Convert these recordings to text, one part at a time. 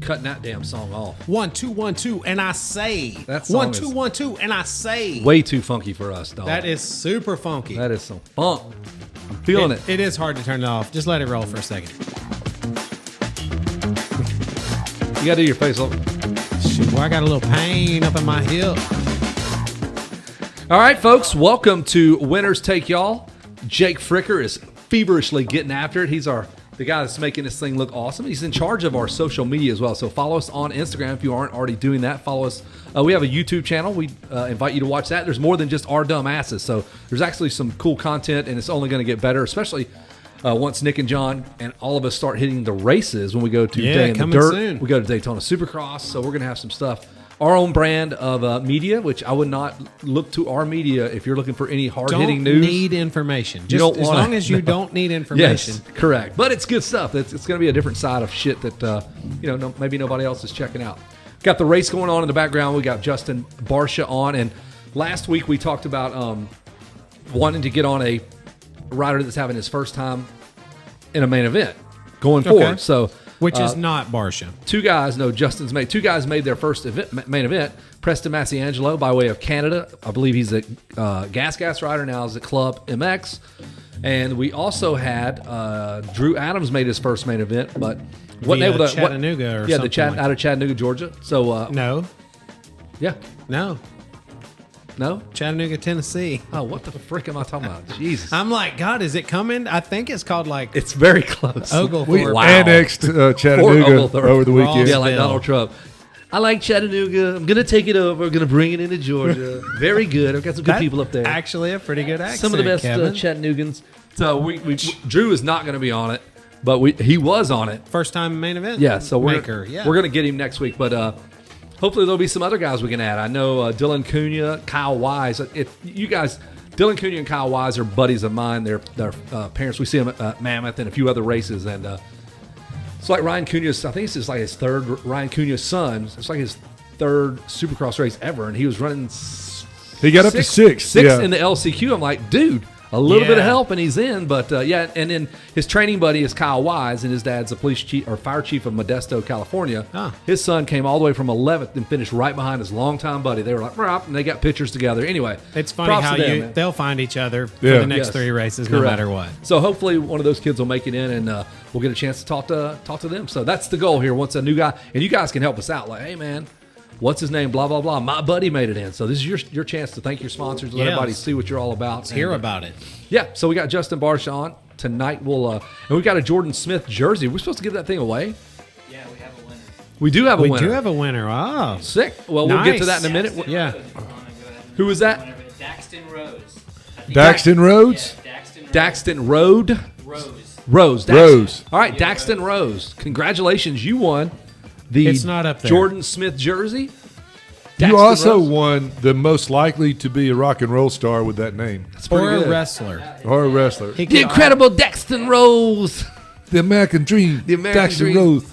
cutting that damn song off. 1 2 1 2 and I say. That song 1 2 1 2 and I say. Way too funky for us, dog. That is super funky. That is some funk. I'm feeling it. It is hard to turn it off. Just let it roll for a second. You gotta do your face. Shoot, boy, I got a little pain up in my hip. All right, folks, welcome to Winners Take Y'all. Jake Fricker is feverishly getting after it. He's the guy that's making this thing look awesome. He's in charge of our social media as well. So follow us on Instagram if you aren't already doing that. Follow us. We have a YouTube channel. We invite you to watch that. There's more than just our dumb asses. So there's actually some cool content, and it's only going to get better, especially once Nick and John and all of us start hitting the races when we go to Day in the Dirt. Soon. We go to Daytona Supercross. So we're going to have some stuff. Our own brand of media, which I would not look to our media if you're looking for any hard-hitting news. Don't need information. Just don't as long as you don't need information. Yes, correct. But it's good stuff. It's going to be a different side of shit that maybe nobody else is checking out. Got the race going on in the background. We got Justin Barcia on, and last week we talked about wanting to get on a rider that's having his first time in a main event going forward. So. Which is not Barcia. Two guys made their first main event. Preston Masciangelo by way of Canada. I believe he's a gas rider now. He's at Club MX. And we also had Drew Adams made his first main event, but wasn't able to. Chattanooga or something. Out of Chattanooga, Georgia. So no. Yeah. No? Chattanooga, Tennessee. Oh, what the frick am I talking about? Jesus. I'm like, God, is it coming? I think it's called like... It's very close. Oglethorpe. We annexed Chattanooga over the weekend. Yeah, like Donald Trump. I like Chattanooga. I'm going to take it over. I'm going to bring it into Georgia. Very good. I've got some good people up there. Actually a pretty good accent, some of the best Chattanoogans. So Drew is not going to be on it, but he was on it. First time main event? Yeah, so we're going to get him next week, but... hopefully there'll be some other guys we can add. I know Dylan Cunha, Kyle Wise. Dylan Cunha and Kyle Wise are buddies of mine. They're parents. We see them at Mammoth and a few other races. And it's like Ryan Cunha's, I think it's just like his third, Ryan Cunha's son. It's like his third Supercross race ever. And he was running He got up to six in the LCQ. I'm like, dude. A little bit of help and he's in, but and then his training buddy is Kyle Wise, and his dad's a police chief or fire chief of Modesto, California. His son came all the way from 11th and finished right behind his longtime buddy. They were like, and they got pictures together. Anyway, it's funny how they'll find each other for the next three races, no matter what. So hopefully one of those kids will make it in, and we'll get a chance to talk to them. So that's the goal here. Once a new guy, and you guys can help us out. Like, hey man, what's his name? Blah, blah, blah. My buddy made it in. So this is your chance to thank your sponsors, let everybody see what you're all about. Let's hear about it. Yeah, so we got Justin Barcia on. Tonight and we got a Jordan Smith jersey. We're supposed to give that thing away? Yeah, we have a winner. We do have a winner. We do have a winner. Oh. Sick. Well, we'll get to that in a minute. Who was that? Daxton Rose. Daxton Rhodes? Yeah, Daxton Road? Rose. All right, Daxton Rose. Congratulations. You won it's not up there. Jordan Smith jersey. You also won the most likely to be a rock and roll star with that name. Or a wrestler. The incredible Daxton Rose. The American Dream. Daxton Rose.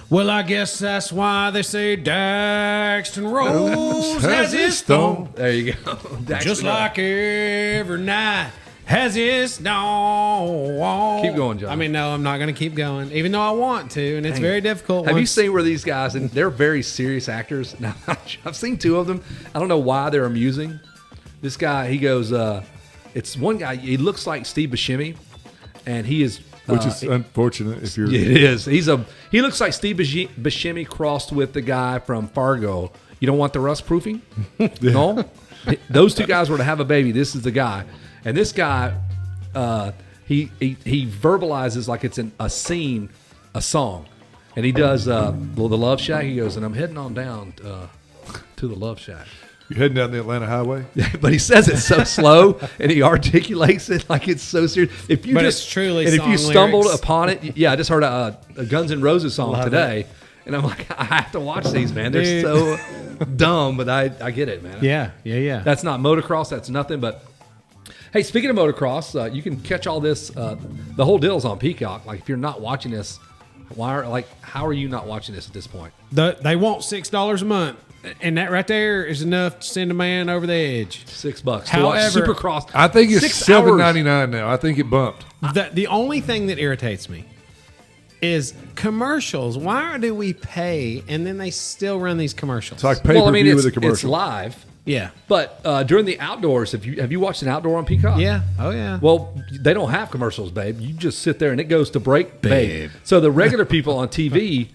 Well, I guess that's why they say Daxton Rose has his stone. There you go. Just like every night has his dawn. Keep going, John. I mean, no, I'm not going to keep going, even though I want to, and it's very difficult. Have you seen where these guys, and they're very serious actors. Now, I've seen two of them. I don't know why they're amusing. This guy, he goes, it's one guy, he looks like Steve Buscemi, and he is... Which is unfortunate if you're... It is. He looks like Steve Buscemi crossed with the guy from Fargo. You don't want the rust proofing? No? Those two guys were to have a baby. This is the guy. And this guy, he verbalizes like it's a scene, a song. And he does the Love Shack. He goes, and I'm heading on down to the Love Shack. You're heading down the Atlanta Highway? But he says it so slow, and he articulates it like it's so serious. If you it's truly and song if you stumbled lyrics. upon it, I just heard a Guns N' Roses song today, and I'm like, I have to watch these, man. They're so dumb, but I get it, man. Yeah. That's not motocross. That's nothing. But hey, speaking of motocross, you can catch all this. The whole deal's on Peacock. Like, if you're not watching this, how are you not watching this at this point? They want $6 a month. And that right there is enough to send a man over the edge. $6 However, to watch Supercross. I think it's 6 hours. $7.99 now. I think it bumped. The only thing that irritates me is commercials. Why do we pay and then they still run these commercials? It's like pay-per-view with a it's commercial. live. yeah. But during the outdoors, have you watched an outdoor on Peacock? Yeah. Oh, yeah. Well, they don't have commercials, babe. You just sit there and it goes to break, Babe. So the regular people on TV,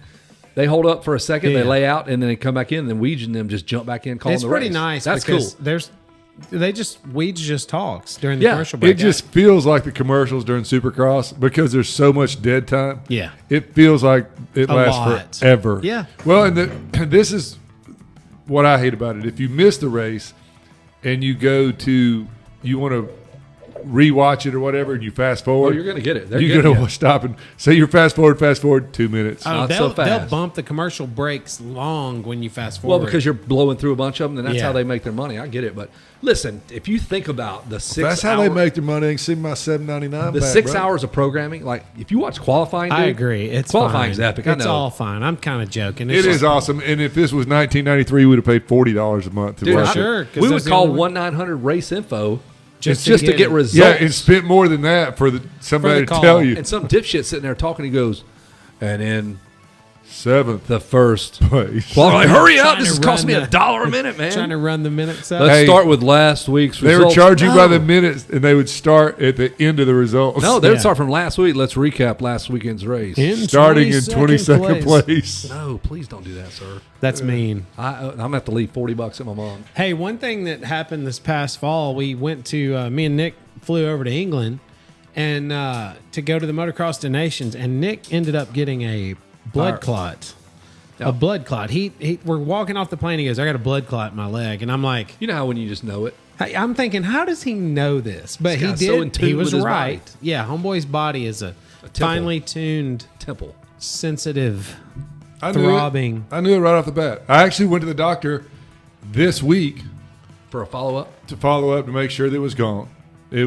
they hold up for a second, Yeah. they lay out, and then they come back in, and then Weege and them just jump back in, calling It's the pretty race. nice. That's because cool. Weeds just talks during the Yeah. commercial break. It just feels like the commercials during Supercross because there's so much dead time. Yeah. It feels like it A lasts lot. forever. Yeah. Well, and this is what I hate about it. If you miss the race and you want to rewatch it or whatever, and you fast forward, you're going to get it. They're You're getting going you. to stop and say you're fast forward 2 minutes. Oh, Not they'll, so fast. they'll bump the commercial breaks long when you fast Well, forward. because you're blowing through a bunch of them, and that's Yeah. how they make their money. I get it. But listen, if you think about the 6 That's how they make their money. See my $7.99. the back, 6 bro. hours of programming, like if you watch qualifying, I dude, agree. It's qualifying's fine. epic. I It's know. all fine. I'm kind of joking. It It's is awesome. And if this was 1993, we'd have paid $40 a month to Dude, watch I- it. sure, 'cause we would that's the call only one. 1-900 race info Just just to to get get it. results. Yeah, and spent more than that for somebody to call. tell you. And some dipshit sitting there talking, he goes, and in 7th the first. place. Well, like, hurry up! Trying This to is costing me run the- $1 a minute, man. trying to run the minutes up. Let's Hey, start with last week's They results. were charging by the No. minutes, and they would start at the end of the results. No, they would Yeah. start from last week. Let's recap last weekend's race. starting in 22nd place. No, please don't do that, sir. That's mean. I'm going to have to leave $40 at my mom. Hey, one thing that happened this past fall, we went to me and Nick flew over to England and to go to the Motocross to Nations, and Nick ended up getting a blood clot. Yep. A blood clot. We're walking off the plane. He goes, "I got a blood clot in my leg," and I'm like, You know how when you just know it? hey, I'm thinking, how does he know this? But This he guy's did. so in tune He was with his right. body. Yeah, homeboy's body is a temple. finely tuned, Temple. sensitive, I knew throbbing. I knew it right off the bat. I actually went to the doctor this week For a follow-up? to follow up to make sure that it was gone. They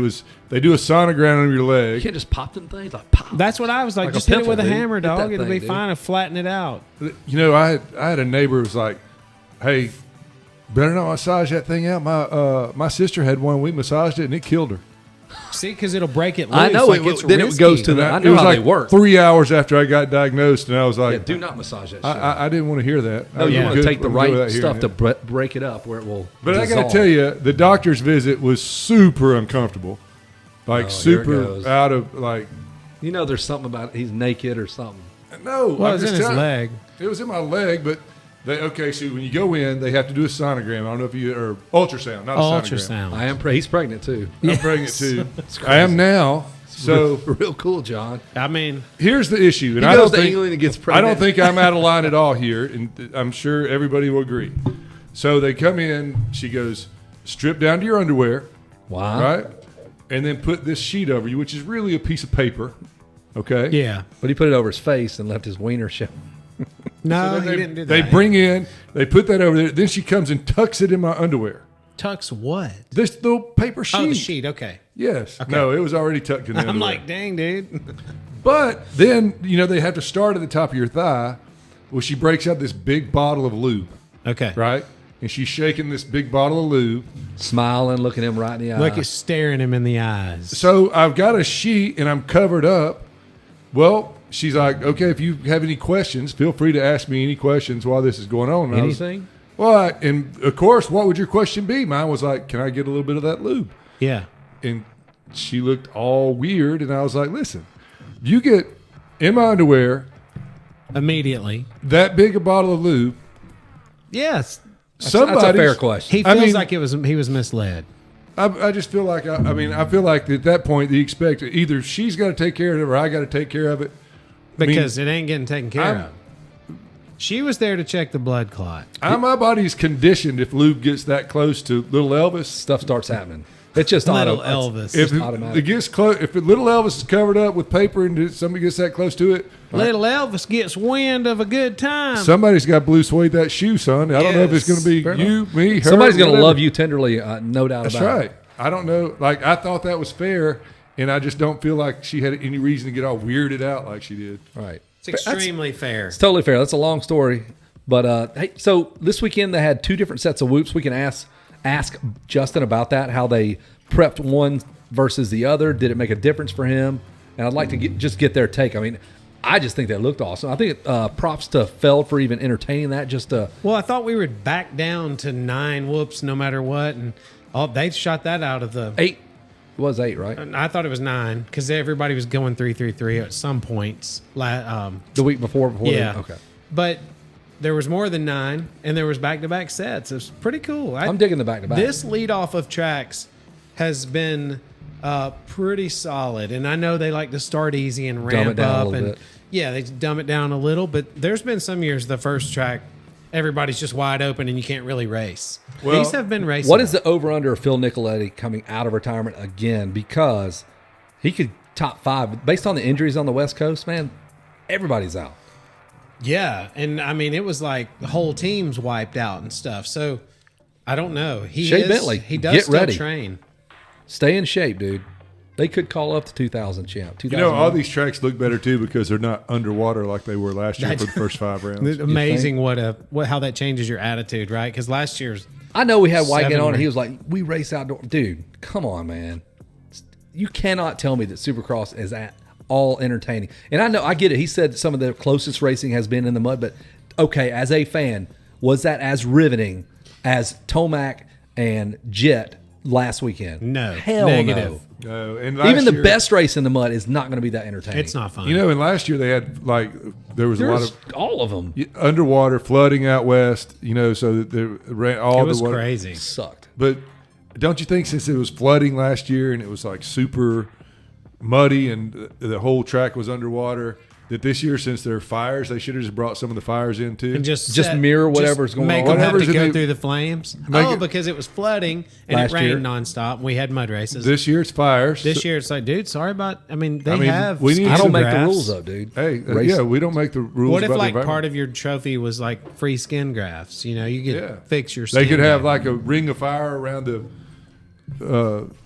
do a sonogram on your You leg. can't just pop them things. Like, pop. That's what I was like. Like a Just hit it pimple, with a dude. hammer, Hit dog. that It'll thing, be dude. fine. And flatten it out. You know, I had a neighbor who was like, "Hey, better not massage that thing out." My sister had one. We massaged it, and it killed her. See, because it'll break it loose. I know. Like It, it's then it risky. goes to the. I it know was how like they work. 3 hours after I got diagnosed, and I was Yeah, like, do not massage that shit. I didn't want to hear that. no, you yeah. want to take the right stuff to to. break it up where it will. But I got to dissolve. tell you, the doctor's visit was super uncomfortable, like Oh, here it super goes. out of like. You know, there's something about it. He's naked or something. No, Well, I'm it's in just his telling- leg. It was in my leg, but so when you go in, they have to do a sonogram. I don't know if you or ultrasound, not a sonogram. Ultrasound. I am. He's pregnant too. I'm pregnant too. It's I am crazy. now. So real cool, John. I mean, here's the issue, and He I goes don't to think England and gets I pregnant. don't think I'm out of line at all here, and I'm sure everybody will agree. So they come in. She goes, strip down to your underwear, Wow. right, and then put this sheet over you, which is really a piece of paper. Okay. yeah. But he put it over his face and left his wiener show. No, Then he didn't do that. They bring in. They put that over there. Then she comes and tucks it in my underwear. Tucks what? This little paper sheet. Oh, the sheet. Okay. Yes. No, it was already tucked in the I'm underwear. like, dang, dude. But then, they have to start at the top of your thigh. Well, she breaks out this big bottle of lube, Okay. right? And she's shaking this big bottle of lube. Smiling, looking him right in the eye. Like it's staring him in the eyes. So I've got a sheet and I'm covered up. Well, she's like, okay, if you have any questions, feel free to ask me any questions while this is going on. And I was- Anything? and of course, what would your question be? Mine was like, can I get a little bit of that lube? Yeah. And she looked all weird. And I was like, listen, you get in my underwear Immediately. that big a bottle of lube. Yes. That's a fair question. He I feels mean- like he was misled. I just feel like, I feel like at that point, you expect either she's got to take care of it or I got to take care of it. Because it ain't getting taken care I'm- of. She was there to check the blood clot. My body's conditioned if lube gets that close to little Elvis. Stuff starts happening. It's just Little auto, Elvis. If automatic. it gets close, if little Elvis is covered up with paper and somebody gets that close to it, Little Elvis gets wind of a good time. somebody's got blue suede that shoe, son. I don't know if it's going to be Fair you, me, her. Somebody's going to whatever. love you tenderly, no doubt That's about right. it. I don't know. Like, I thought that was fair, and I just don't feel like she had any reason to get all weirded out like she did. Right. It's extremely fair. It's totally fair. That's a long story. But, hey, so this weekend they had two different sets of whoops. We can ask Justin about that, how they prepped one versus the other. Did it make a difference for him? And I'd like to just get their take. I mean, I just think that looked awesome. I think props to Feld for even entertaining that. Well, I thought we would back down to 9 whoops no matter what, and they shot that out of the 8. It was 8, right? I thought it was 9 because everybody was going 3-3-3 at some points. The week before yeah. okay. But there was more than 9, and there was back-to-back sets. It was pretty cool. I'm digging the back-to-back. This lead-off of tracks has been pretty solid, and I know they like to start easy and ramp up, and they dumb it down a little. But there's been some years the first track, everybody's just wide open and you can't really race. Well, these have been racing. What is the over/under of Phil Nicoletti coming out of retirement again? Because he could top 5 based on the injuries on the West Coast. Man, everybody's out. Yeah, and I mean it was like the whole team's wiped out and stuff. So I don't know. Shea Bentley, he does get still ready. train. Stay in shape, dude. They could call up the 2000 champ. All these tracks look better too because they're not underwater like they were last year for the first 5 rounds. It's amazing how that changes your attitude, right? Because last year's, I know we had White get on, and and he was like, "We race outdoor." Dude, come on, man. You cannot tell me that Supercross is at all entertaining. And I know, I get it. He said some of the closest racing has been in the mud, but okay, as a fan, was that as riveting as Tomac and Jet last weekend? No. Hell Negative. No, and Even the year, best race in the mud is not going to be that entertaining. It's not fun. and last year they had there was a lot of all of them underwater flooding out west. So that they ran all it was the water. crazy. sucked. But don't you think since it was flooding last year and it was like super muddy and the whole track was underwater, that this year since there are fires, they should have just brought some of the fires in too? And just mirror whatever's going on. Make them have to Whatever's in go the- through the flames. Because it was flooding and Last it rained year. nonstop. We had mud races. This year it's fires. This year it's like, dude, sorry about. I mean, they I mean, have. we need I don't some make the graphs. rules up, dude. Hey, Race- we don't make the rules. What if about the like environment. part of your trophy was like free skin grafts? You could fix your skin. They could have graft. like a ring of fire around the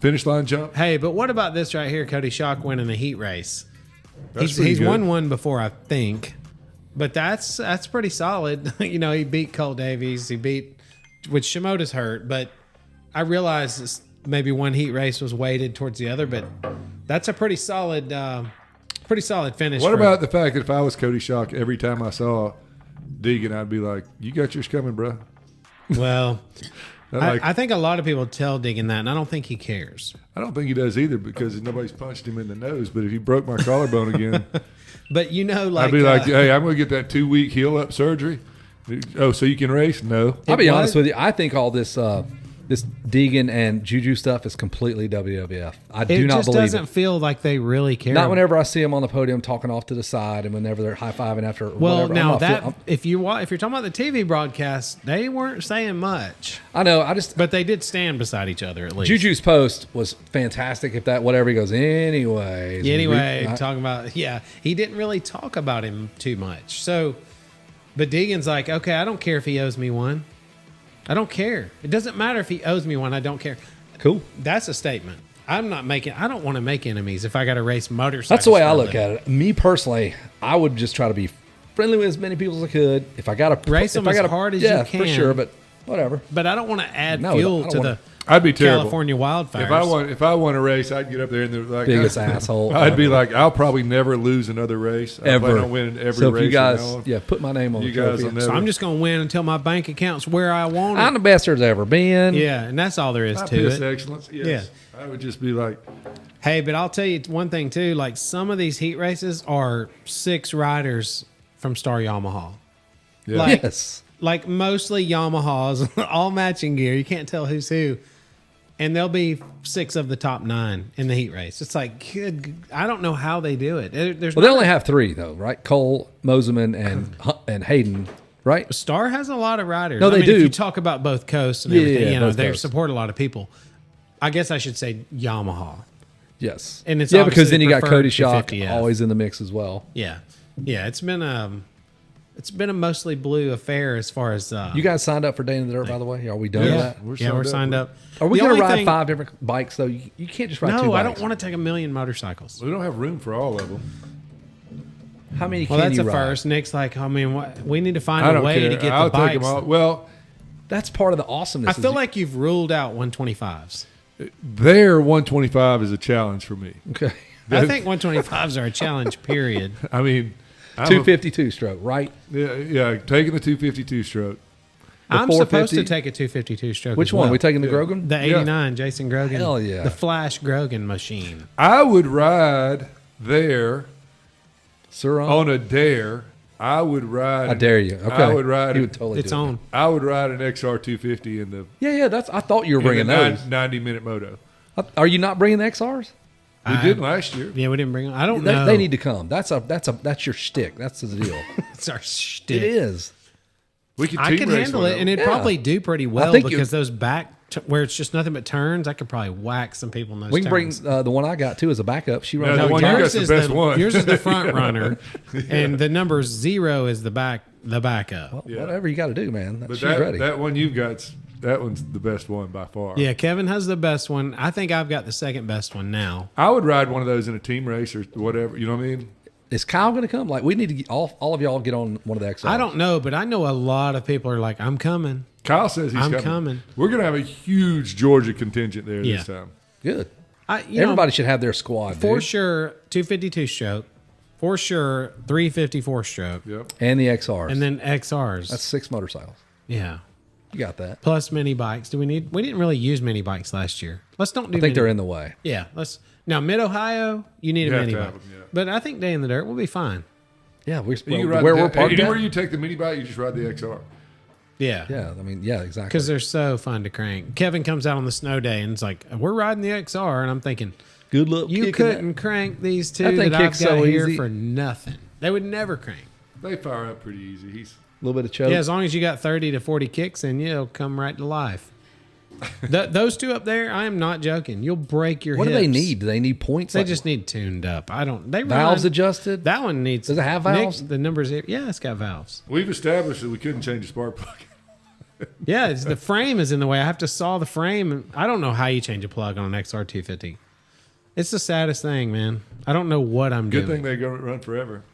finish line jump. Hey, but what about this right here? Cody Schock winning a heat race. That's pretty He's good. won one before, I think, but that's pretty solid. He beat Cole Davies. He beat, which Shimoda's hurt, but I realize this, maybe one heat race was weighted towards the other, but that's a pretty solid finish. What about the fact that if I was Cody Schock, every time I saw Deegan, I'd be like, "You got yours coming, bro." Well, Like, I think a lot of people tell Diggin that, and I don't think he cares. I don't think he does either because nobody's punched him in the nose. But if he broke my collarbone again, But I'd be like, "Hey, I'm going to get that 2-week heel up surgery." Oh, so you can race? No. I'll be was- honest with you. I think all this this Deegan and Juju stuff is completely WWF. I do not just believe doesn't it. feel like they really care. Not whenever I see them on the podium talking off to the side, and whenever they're high fiving after. Well, whatever. now I'm not that if you're talking about the TV broadcast, they weren't saying much, I know. I just but they did stand beside each other at least. Juju's post was fantastic. If that whatever he goes, anyways. Anyway, talking about he didn't really talk about him too much. So, but Deegan's like, okay, I don't care if he owes me one. I don't care. It doesn't matter if he owes me one. I don't care. Cool. That's a statement. I don't want to make enemies if I got to race motorcycles. That's the way I for a look living. at it. Me personally, I would just try to be friendly with as many people as I could. If I got to Race them as hard as you for can. sure. But whatever. But I don't want to add No, fuel I don't to wanna- the I'd be terrible. California wildfires. If I won a race, I'd get up there and they're like Biggest asshole I'd be ever. like, I'll probably never lose another race. I plan Ever. on winning every So if race. you guys, from now on. put my name on You the guys trophy. will never. So I'm just going to win until my bank account's where I want it. I'm the best there's ever been. Yeah, and that's all there is I to piss it. excellence. Yes. I would just be like, Hey, but I'll tell you one thing too. Like some of these heat races are 6 riders from Star Yamaha. yeah. Like- Yes. Like mostly Yamahas, all matching gear. You can't tell who's who. And there'll be 6 of the top 9 in the heat race. It's like, I don't know how they do it. There's Well, they not only a- have 3 though, right? Cole, Moseman, and Hayden, right? Star has a lot of riders. No, they If do. you talk about both coasts and Yeah, everything, yeah, both they coasts. support a lot of people. I guess I should say Yamaha. Yes. And it's yeah, because obviously then you got preferred Cody to Schock 50F. always in the mix as well. Yeah, it's been a mostly blue affair as far as You guys signed up for Day in the Dirt, by the way. Are we done with that? we're signed up. Are we The going to only ride thing- 5 different bikes though? You can't just ride 2 No, bikes. I don't want to take a million motorcycles. We don't have room for all of them. How many Well, can that's you a ride? first. Nick's like, I mean, we need to find I a don't way care. to get I'll the take them bikes. all. Well, That's part of the awesomeness. I feel like you've ruled out 125s. their 125 is a challenge for me. okay. I think 125s are a challenge, period. I mean, 252 stroke, right? Yeah, taking the 252 stroke. I'm supposed 450? to take a 252 stroke. Which as one? well. We taking the Grogan? The 89 Jason Grogan. Hell yeah. The Flash Grogan machine. I would ride there Sir, on a dare. I would ride. I dare you. Okay. I would ride. He would totally It's do it. on. I would ride an XR 250 in the Yeah. I thought you were bringing those. 90-minute moto. Are you not bringing the XRs? We did last year. Yeah, we didn't bring them. I don't They, know. they need to come. That's your shtick. That's the deal. It's our shtick. It is. We could I team can race handle one it, of and them. it'd Yeah. probably do pretty well think because those back where it's just nothing but turns, I could probably whack some people in those We can bring turns. the one I got too as a backup. She runs. No, out the of one you turns. got's the best one. Yours is the front runner, and the number 0 is the backup. Yeah. Whatever you got to do, man. But She's ready. that one you've got, that one's the best one by far. Yeah, Kevin has the best one. I think I've got the second best one now. I would ride one of those in a team race or whatever. You know what I mean? Is Kyle going to come? Like we need to get, all of y'all get on one of the XRs. I don't know, but I know a lot of people are like, I'm coming. Kyle says he's I'm coming. We're going to have a huge Georgia contingent there Yeah. this time. Good. You know, Everybody should have their squad. for dude. sure, 252 stroke. For sure, 354 stroke. Yep. And the XRs. And then XRs. That's 6 motorcycles. yeah. You got that. Plus mini bikes. We didn't really use mini bikes last year. Let's don't do I think they're mini- in the way. Yeah. Now mid Ohio, you need You a have mini to bike. have them, yeah. But I think Day in the Dirt will be fine. Yeah, we're You can where ride we're parked anywhere at. you take the mini bike, you just ride the XR. Yeah. Yeah, I mean, yeah, exactly. Because they're so fun to crank. Kevin comes out on the snow day and it's like, we're riding the XR. And I'm thinking, Good luck. you kicking couldn't crank these two That thing that I've kicks got so here easy. for nothing. They would never crank. They fire up pretty easy. a little bit of choke. Yeah, as long as you got 30 to 40 kicks in you, it'll come right to life. Those two up there, I am not joking. You'll break your What do hips. they need? Do they need points? They Like just need tuned up. They valves run, adjusted. That one needs. Does it have Nick, valves? the numbers here. Yeah, it's got valves. We've established that we couldn't change the spark plug. Yeah, the frame is in the way. I have to saw the frame. I don't know how you change a plug on an XR250. It's the saddest thing, man. I don't know what I'm Good doing. thing they go run forever.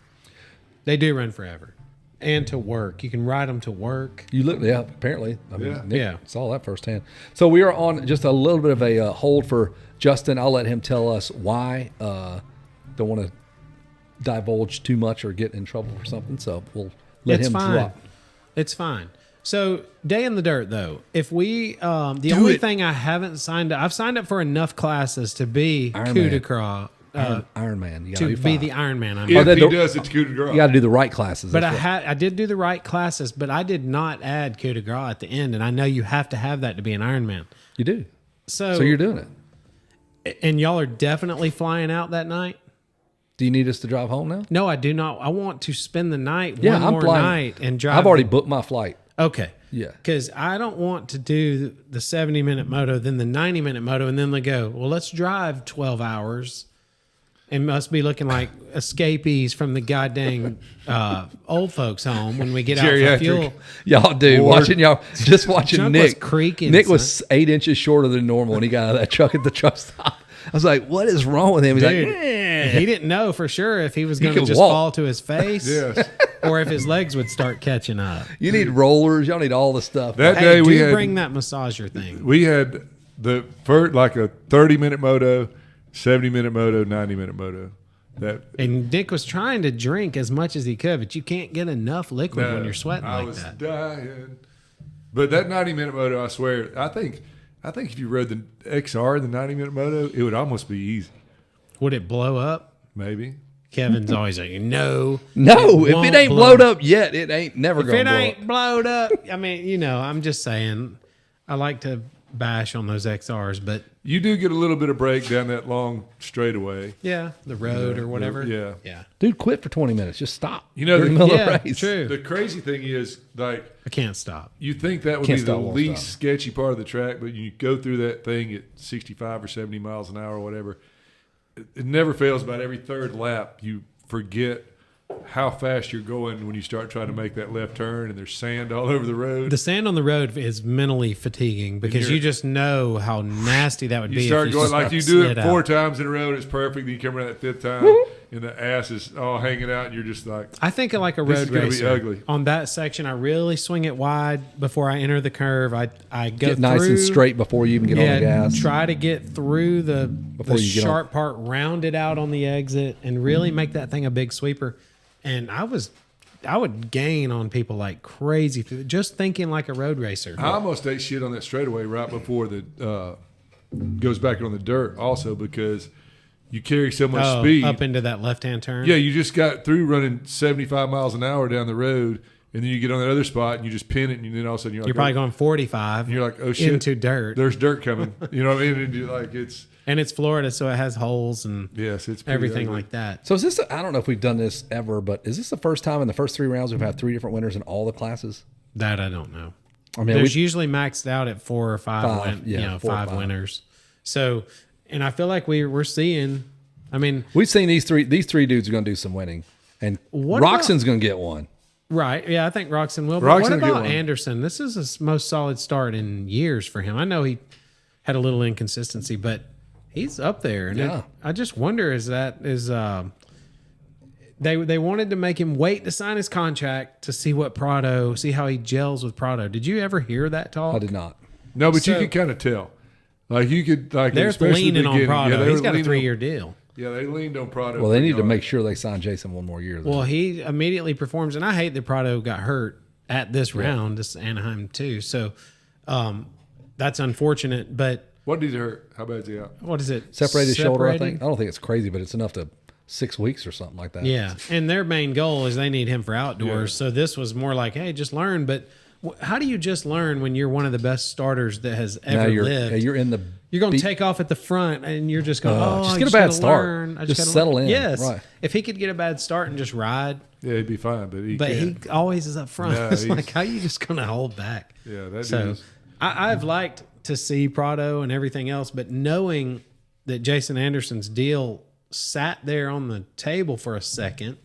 They do run forever. And to work. You can ride them to work. You look, yeah. Apparently, I mean, Yeah. Nick Yeah. saw that firsthand. So we are on just a little bit of a hold for Justin. I'll let him tell us why. Don't want to divulge too much or get in trouble for something. So we'll let It's him fine. drop. It's fine. So Day in the Dirt, though. If we, the only it. thing I haven't signed up, I've signed up for enough classes to be Iron coup Man. de grace, Iron Man. You got to be the Iron Man. I'm If that he the- does, it's good to grow. You got to do the right classes. But That's what- I did do the right classes, but I did not add coup de grace at the end, and I know you have to have that to be an Ironman. you do. So So you're doing it. and y'all are definitely flying out that night. Do you need us to drive home now? No, I do not. I want to spend the night Yeah, one I'm more flying. night and drive. I've already booked my flight. Okay. Yeah. Because I don't want to do the 70-minute moto, then the 90-minute moto, and then they go, well, let's drive 12 hours. And must be looking like escapees from the goddamn old folks' home when we get out for Geriatric. fuel. Y'all do. Or- Watching y'all, just watching Junk Nick. was creaking, Nick son. was 8 inches shorter than normal when he got out of that truck at the truck stop. I was like, what is wrong with him? He's Dude, like, eh. he didn't know for sure if he was going to could just walk. fall to his face Yes. or if his legs would start catching up. You need rollers. Y'all need all the stuff. That Hey, day do we had bring that massager thing. we had the first like a 30-minute moto, 70-minute moto, 90-minute moto. That And Dick was trying to drink as much as he could, but you can't get enough liquid when you're sweating I like was that. dying. But that 90-minute moto, I swear, I think if you rode the XR, the 90-minute moto, it would almost be easy. Would it blow up? Maybe. Kevin's always like, no. No, if won't it ain't blow blowed up yet, it ain't never If going it to blow ain't up. blowed up, I mean, I'm just saying, I like to bash on those XRs, but You do get a little bit of break down that long straightaway. yeah, the road or whatever. Yeah. Yeah. Dude, quit for 20 minutes. Just stop. You know, During the- the middle Yeah, of the race. true. The crazy thing is, like, I can't stop. you think that would Can't be the stop, won't least stop. sketchy part of the track, but you go through that thing at 65 or 70 miles an hour or whatever. It never fails. About every third lap, you forget how fast you're going when you start trying to make that left turn, and there's sand all over the road. The sand on the road is mentally fatiguing because you're- you just know how nasty that would You be. start if going like you do it slid 4 out. times in a row, and it's perfect. Then you come around that 5th time, and the ass is all hanging out, and you're just like, I think like a This road is gonna be racer. ugly. On that section, I really swing it wide before I enter the curve. I go Get nice through, and straight before you even get on the gas. Try to get through the you get sharp part, round it out on the exit, and really make that thing a big sweeper. And I would gain on people like crazy just thinking like a road racer. I almost ate shit on that straightaway right before the goes back on the dirt also because you carry so much speed. Up into that left-hand turn. Yeah, you just got through running 75 miles an hour down the road, and then you get on that other spot and you just pin it, and then all of a sudden you're like, probably going 45 and you're like, oh shit, into dirt. There's dirt coming. You know what I mean? And you're like, it's Florida, so it has holes and yes, it's everything ugly. like that. So is this? I don't know if we've done this ever, but is this the first time in the first 3 rounds we've had 3 different winners in all the classes? That I don't know. I mean, There's usually maxed out at 4 or 5, 4 or 5 5 winners. So, and I feel like we're seeing. I mean, we've seen these three dudes are going to do some winning, and Roxon's going to get one. Right. Yeah, I think Roxon will. But Roxon what will get about one. Anderson? This is his most solid start in years for him. I know he had a little inconsistency, but he's up there. And I just wonder they wanted to make him wait to sign his contract to see how he gels with Prado. Did you ever hear that talk? I did not. No, but you So- could kind of tell. Like you could like They're especially leaning the on beginning. Prado. they He's were got a leaning 3-year deal. Yeah, they leaned on Prado. Well, they need to pretty make hard. sure they sign Jason one more year. Though. Well, he immediately performs, and I hate that Prado got hurt at this round, this Anaheim too. So that's unfortunate. But What did he hurt? How bad is he out? what is it? separated shoulder, I Separating? think. I don't think it's crazy, but it's enough to 6 weeks or something like that. Yeah, and their main goal is they need him for outdoors. Yeah. So this was more like, hey, just learn. But how do you just learn when you're one of the best starters that has Now ever you're lived? you're in the. You're going to beat- take off at the front, and you're just going, just I get a bad gotta start. learn. I Just gotta settle learn." in. Yes, Right. if he could get a bad start and just ride, Yeah, he'd be fine, but he can't. he always is up front. No, It's he's- like, how you just going to hold back? Yeah, that So is. I've liked to see Prado and everything else, but knowing that Jason Anderson's deal sat there on the table for a second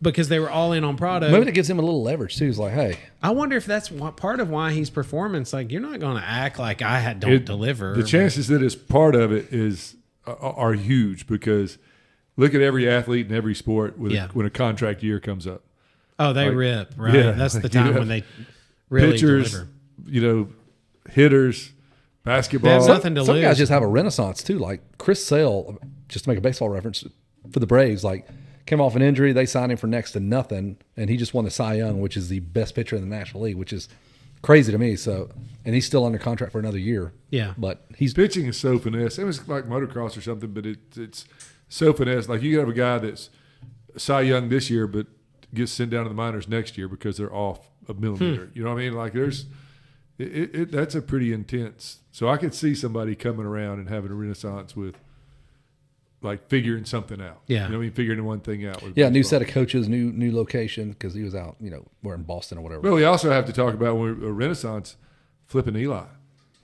because they were all in on Prado. Maybe that gives him a little leverage too. He's like, hey, I wonder if that's part of why he's performing. It's like, you're not going to act like don't deliver. The chances that it's part of it are huge because look at every athlete in every sport when a contract year comes up. Oh, they like, rip, right? yeah, That's the you time know, when they really Pitchers, deliver. Hitters, basketball. They have nothing to some lose. guys just have a renaissance too. Like Chris Sale, just to make a baseball reference for the Braves, like came off an injury. They signed him for next to nothing, and he just won the Cy Young, which is the best pitcher in the National League, which is crazy to me. So, and he's still under contract for another year. Yeah. But he's Pitching is so finesse. It was like motocross or something, but it's so finesse. Like you could have a guy that's Cy Young this year, but gets sent down to the minors next year because they're off a millimeter. You know what I mean? Like there's that's a pretty intense. So I could see somebody coming around and having a renaissance with like figuring something out. Yeah. You know what I mean? Figuring one thing out. With new baseball. set of coaches, new location because he was out, we're in Boston or whatever. Well, we also have to talk about when a renaissance flipping Eli.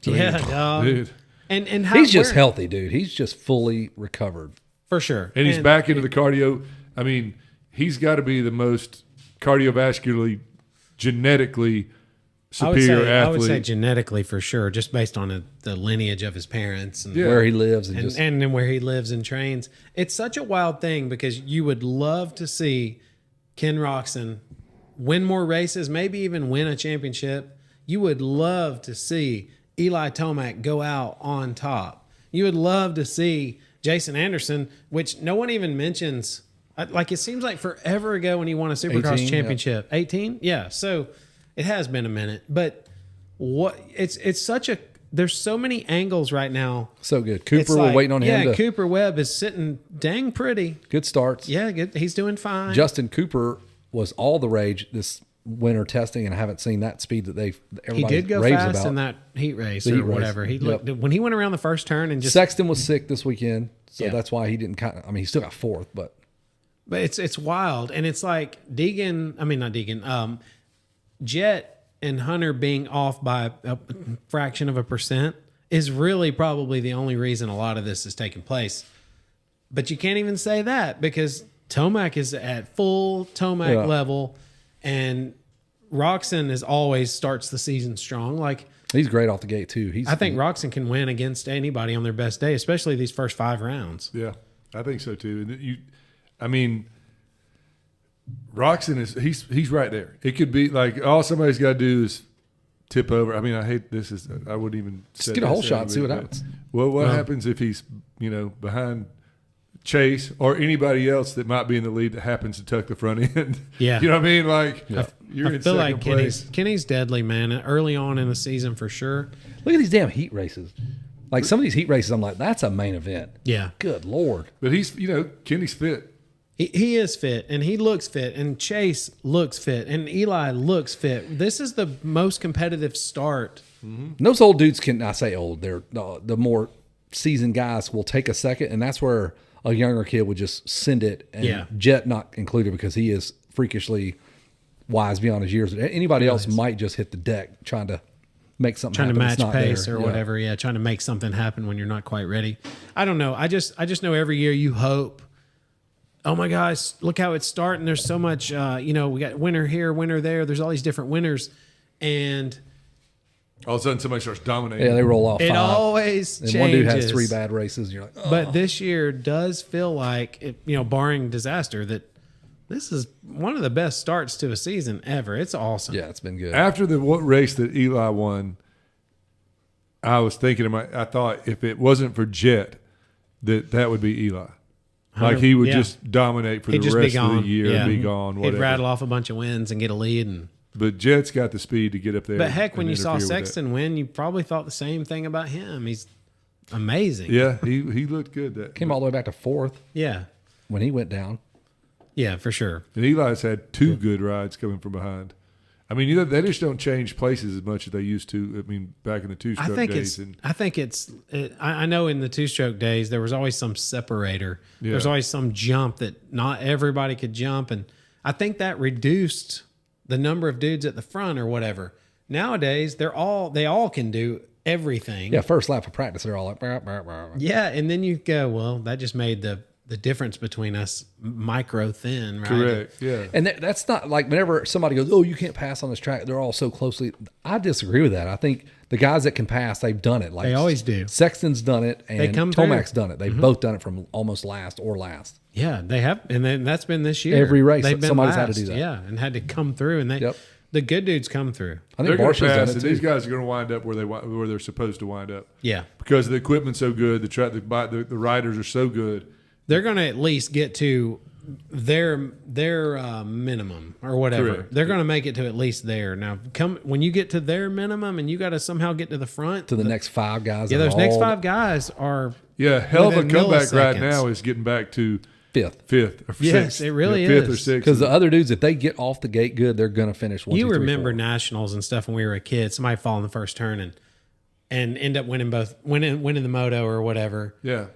Yeah, dog. Dude. And how, He's just where- healthy, dude. He's just fully recovered. for sure. And he's back into the cardio. I mean, he's got to be the most cardiovascularly, genetically superior athlete. I would say genetically for sure, just based on the lineage of his parents and Yeah. Where he lives and, and, just and then where he lives and trains. It's such a wild thing because you would love to see Ken Roxon win more races, maybe even win a championship. You would love to see Eli Tomac go out on top. You would love to see Jason Anderson, which no one even mentions. Like it seems like forever ago when he won a Supercross 18, championship. 18? Yeah. So it has been a minute. But it's such a there's so many angles right now. so good. It's Cooper, we're like, waiting on him to Cooper Webb is sitting dang pretty. good starts. Yeah, good. He's doing fine. Justin Cooper was all the rage this winter testing, and I haven't seen that speed that he everybody did go raves fast about. in that heat race The or heat race. whatever. He Yep. looked when he went around the first turn and just. Sexton was sick this weekend, so Yeah. that's why he didn't he still got fourth, but But it's wild, and it's like Jet and Hunter being off by a fraction of a percent is really probably the only reason a lot of this is taking place. But you can't even say that because Tomac is at full Tomac level, and Roxon is always starts the season strong. Like he's great off the gate too. I think Roxon can win against anybody on their best day, especially these first 5 rounds. Yeah, I think so too. And Roxon he's right there. It could be like all somebody's got to do is tip over. I mean, I wouldn't even Just get a whole shot and see what happens. Well, what happens if he's behind Chase or anybody else that might be in the lead that happens to tuck the front end. Yeah. You know what I mean? Like, you're I in feel second like place. Kenny's deadly, man. Early on in the season for sure. Look at these damn heat races. Like some of these heat races, I'm like, that's a main event. Yeah. Good Lord. But he's, Kenny's fit. He is fit, and he looks fit, and Chase looks fit, and Eli looks fit. This is the most competitive start. And those old dudes can, I say old, they're the more seasoned guys will take a second, and that's where a younger kid would just send it. And Jet not included because he is freakishly wise beyond his years. Anybody else might just hit the deck trying to make something Trying to happen. match pace or whatever. Yeah, trying to make something happen when you're not quite ready. I don't know. I just know every year you hope, oh my gosh, look how it's starting. There's so much, we got winner here, winner there. There's all these different winners. And All of a sudden, somebody starts dominating. Yeah, they roll off it five. always And changes. one dude has 3 bad races, and you're like, oh. But this year does feel like, barring disaster, that this is one of the best starts to a season ever. It's awesome. Yeah, it's been good. After the race that Eli won, I was thinking, I thought if it wasn't for Jet, that would be Eli. Like he would just dominate for the rest of the year and be gone. Whatever. He'd rattle off a bunch of wins and get a lead. But Jet's got the speed to get up there. But heck, when you saw interfere with Sexton win, you probably thought the same thing about him. He's amazing. Yeah, he looked good. That Came all the way back to 4th Yeah. when he went down. Yeah, for sure. And Eli's had 2 good rides coming from behind. I mean, they just don't change places as much as they used to. I mean, back in the two-stroke days. I know in the two-stroke days there was always some separator. Yeah. There's always some jump that not everybody could jump, and I think that reduced the number of dudes at the front or whatever. Nowadays, they all can do everything. Yeah, first lap of practice, they're all like, bah, bah, bah. Yeah, and then you go, well, that just made the difference between us micro thin, right? Correct, yeah. And that's not like whenever somebody goes, oh, you can't pass on this track, they're all so closely. I disagree with that. I think the guys that can pass, they've done it. Like They always do. Sexton's done it, and They come through. Tomac's done it. They've both done it from almost last or last. Yeah, they have, and then that's been this year. Every race, They've been somebody's had to last, do that. Yeah, and had to come through, and the good dudes come through. I They're think going Barcia's to done pass, it and too. these guys are going to wind up where they're supposed to wind up. Yeah, Because the equipment's so good, the riders are so good. they're going to at least get to their minimum or whatever. Correct. They're going to make it to at least there. Now, when you get to their minimum, and you got to somehow get to the front To the next 5 guys. Yeah, that those are next all 5 guys are Yeah, hell of a within comeback right milliseconds. now is getting back to 5th. 5th or 6th. Yes, it really 5th or is. 6th. Because the other dudes, if they get off the gate good, they're going to finish 1, You 2, 3, remember 4. nationals and stuff when we were a kid. Somebody fall in the first turn and end up winning the moto or whatever. Yeah.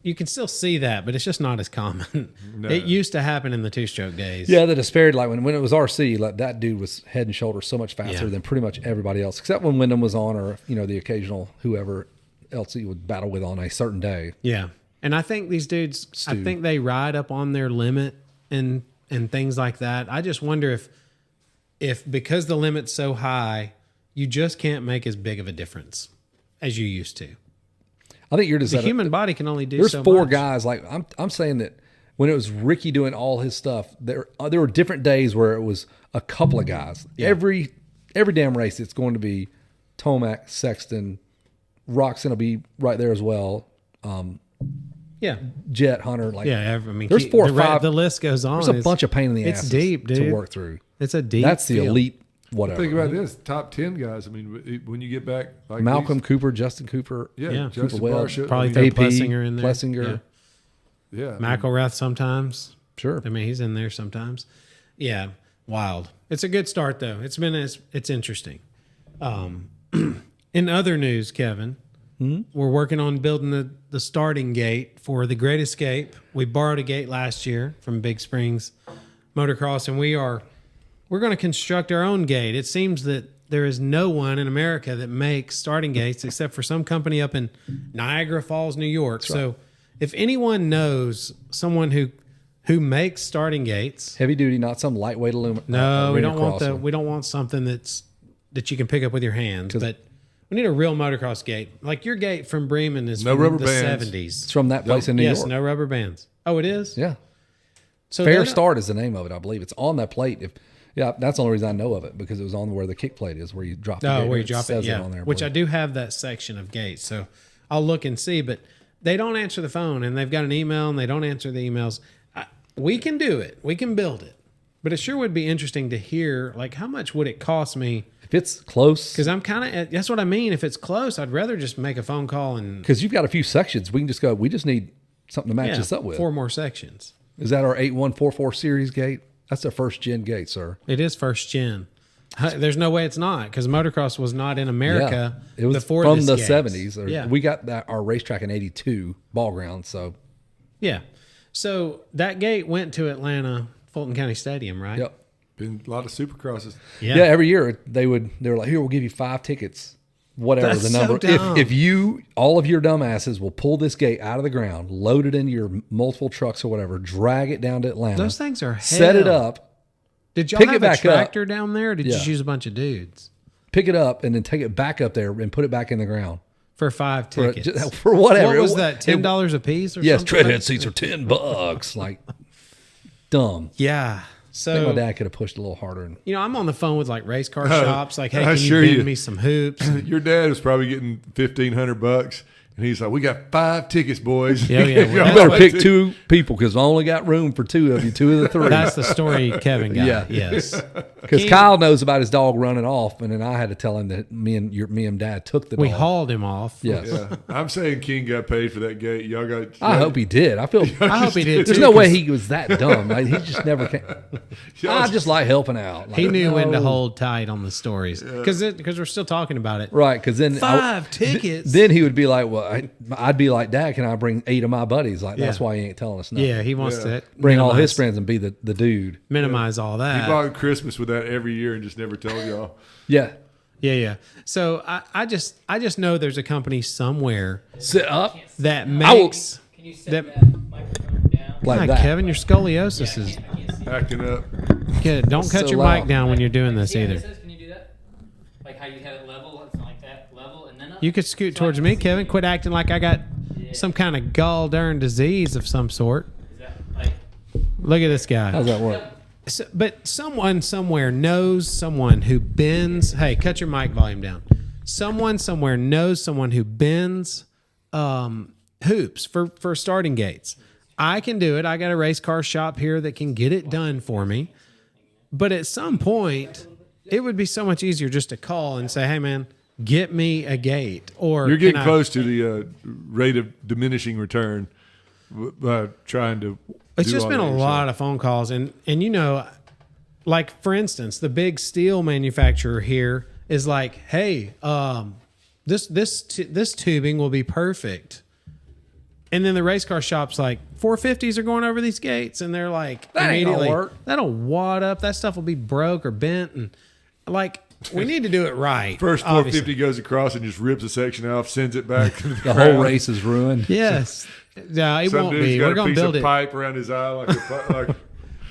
You can still see that, but it's just not as common. No. It used to happen in the two-stroke days. Yeah, the disparity, like when it was RC, like that dude was head and shoulders so much faster Yeah. than pretty much everybody else, except when Wyndham was on, or the occasional whoever else he would battle with on a certain day. Yeah. And I think these dudes, I think they ride up on their limit and things like that. I just wonder if because the limit's so high, you just can't make as big of a difference as you used to. I think you're just The at human body can only do there's so 4 much. guys. Like I'm saying that when it was Ricky doing all his stuff, there were different days where it was a couple of guys. Yeah. Every damn race, it's going to be Tomac, Sexton, Roxon will be right there as well. Yeah. Jet, Hunter, like There's 4 or 5. The list goes on. There's a bunch of pain in the it's asses deep, dude. to work through. It's a deep. That's the field. elite. Whatever. Think about this: top 10 guys. I mean, when you get back, like Malcolm Cooper, Justin Cooper, Yeah. Justin Cooper Webb, Barcia, Probably I throw mean, AP, Plessinger in there. Plessinger. yeah, McElrath sometimes. Sure. I mean, he's in there sometimes. Yeah, wild. It's a good start though. It's interesting. In other news, Kevin, we're working on building the starting gate for the Great Escape. We borrowed a gate last year from Big Springs Motocross, and we're going to construct our own gate. It seems that there is no one in America that makes starting gates except for some company up in Niagara Falls, New York. So if anyone knows someone who makes starting gates, Heavy duty, not some lightweight aluminum. no, we don't want crosser. we don't want something that you can pick up with your hands, but we need a real motocross gate. Like your gate from Bremen is No from rubber the bands. 70s. It's from that place in New Yes, York. no rubber bands. Oh, it is? Yeah. So Fair then- Start is the name of it, I believe. It's on that plate. That's the only reason I know of it, because it was on where the kick plate is, where you drop the Oh, gate. where you drop it, says yeah. on there, Which I believe. do have that section of gates, so I'll look and see. But they don't answer the phone and they've got an email and they don't answer the emails. We can do it. We can build it. But it sure would be interesting to hear, like, how much would it cost me? If it's close. Because I'm kind of, that's what I mean. If it's close, I'd rather just make a phone call and. Because you've got a few sections. We can just go, we just need something to match this up with. 4 more sections. Is that our 8144 series gate? That's a first gen gate, sir. It is first gen. There's no way it's not, because motocross was not in America it was before from the this 70s. Yeah. We got our racetrack in 82, ball ground. So, yeah. So that gate went to Atlanta, Fulton County Stadium, right? yep. Been a lot of supercrosses. Yeah, every year they were like, here, we'll give you 5 tickets, whatever That's the number. so dumb. If you, all of your dumbasses will pull this gate out of the ground, load it into your multiple trucks or whatever, drag it down to Atlanta. Those things are hell. Set it up, Did y'all pick have it back a up. tractor down there, or did you Yeah. just use a bunch of dudes pick it up, and then take it back up there and put it back in the ground. for 5 For, tickets? for whatever. What was that, $10 a piece or Yes, something? treadhead seats are $10. Like, dumb. Yeah. I think my So, dad could have pushed a little harder. And you know, I'm on the phone with like race car shops. Like, hey, I can assure you bend you. me some hoops? Your dad was probably getting $1,500, and he's like, "We got 5 tickets, boys. Yeah, yeah, Y'all well, you better want pick to?" 2 people because I only got room for 2 of you, 2 of the 3. That's the story Kevin got. Yeah. Yes. Because Kyle knows about his dog running off, and then I had to tell him that me and Dad took the We dog. hauled him off. Yes. Yeah, I'm saying King got paid for that gate. Y'all got. I hope he did. I feel I hope he did there's too, no way 'cause he was that dumb. Like, he just never came. I just like helping out. Like, He knew when to no. hold tight on the stories because we're still talking about it. Right, because then 5 tickets. Then he would be like, "Well, I'd be like, Dad, can I bring 8 of my buddies?" Like, that's Yeah. why he ain't telling us nothing. Yeah, he wants to Bring all his minimize- friends and be the dude. minimize all He that. bought Christmas with that every year and just never told y'all. Yeah. Yeah. So I just know there's a company somewhere Sit up that will- makes. Can you set That- that microphone down? like God, that. Kevin, your scoliosis is. I can't see. Acting up. Good. Don't cut so your loud. mic down when you're doing this See how it either. says? Can you do that? Like how you had it level, it's like that, level, and then up? You could scoot towards me, Kevin. Quit acting like I got some kind of gall darn disease of some sort. Is that like... Look at this guy. How's that work? So, but someone somewhere knows someone who bends. Hey, cut your mic volume down. Someone somewhere knows someone who bends hoops for starting gates. I can do it. I got a race car shop here that can get it done for me. But at some point, it would be so much easier just to call and say, "Hey, man, get me a gate." Or You're getting can I- close to the rate of diminishing return by trying to. It's do just all been that a yourself. lot of phone calls, and you know, like for instance, the big steel manufacturer here is like, "Hey, this tubing will be perfect," and then the race car shop's like, "450s are going over these gates," and they're like, That ain't gonna immediately, work. "That'll wad up. That stuff will be broke or bent," and like we need to do it right. First obviously. 450 goes across and just rips a section off, sends it back to the The whole crowd. race is ruined. Yes. No, it Some won't dude's be. got We're a gonna piece build of it pipe around his eye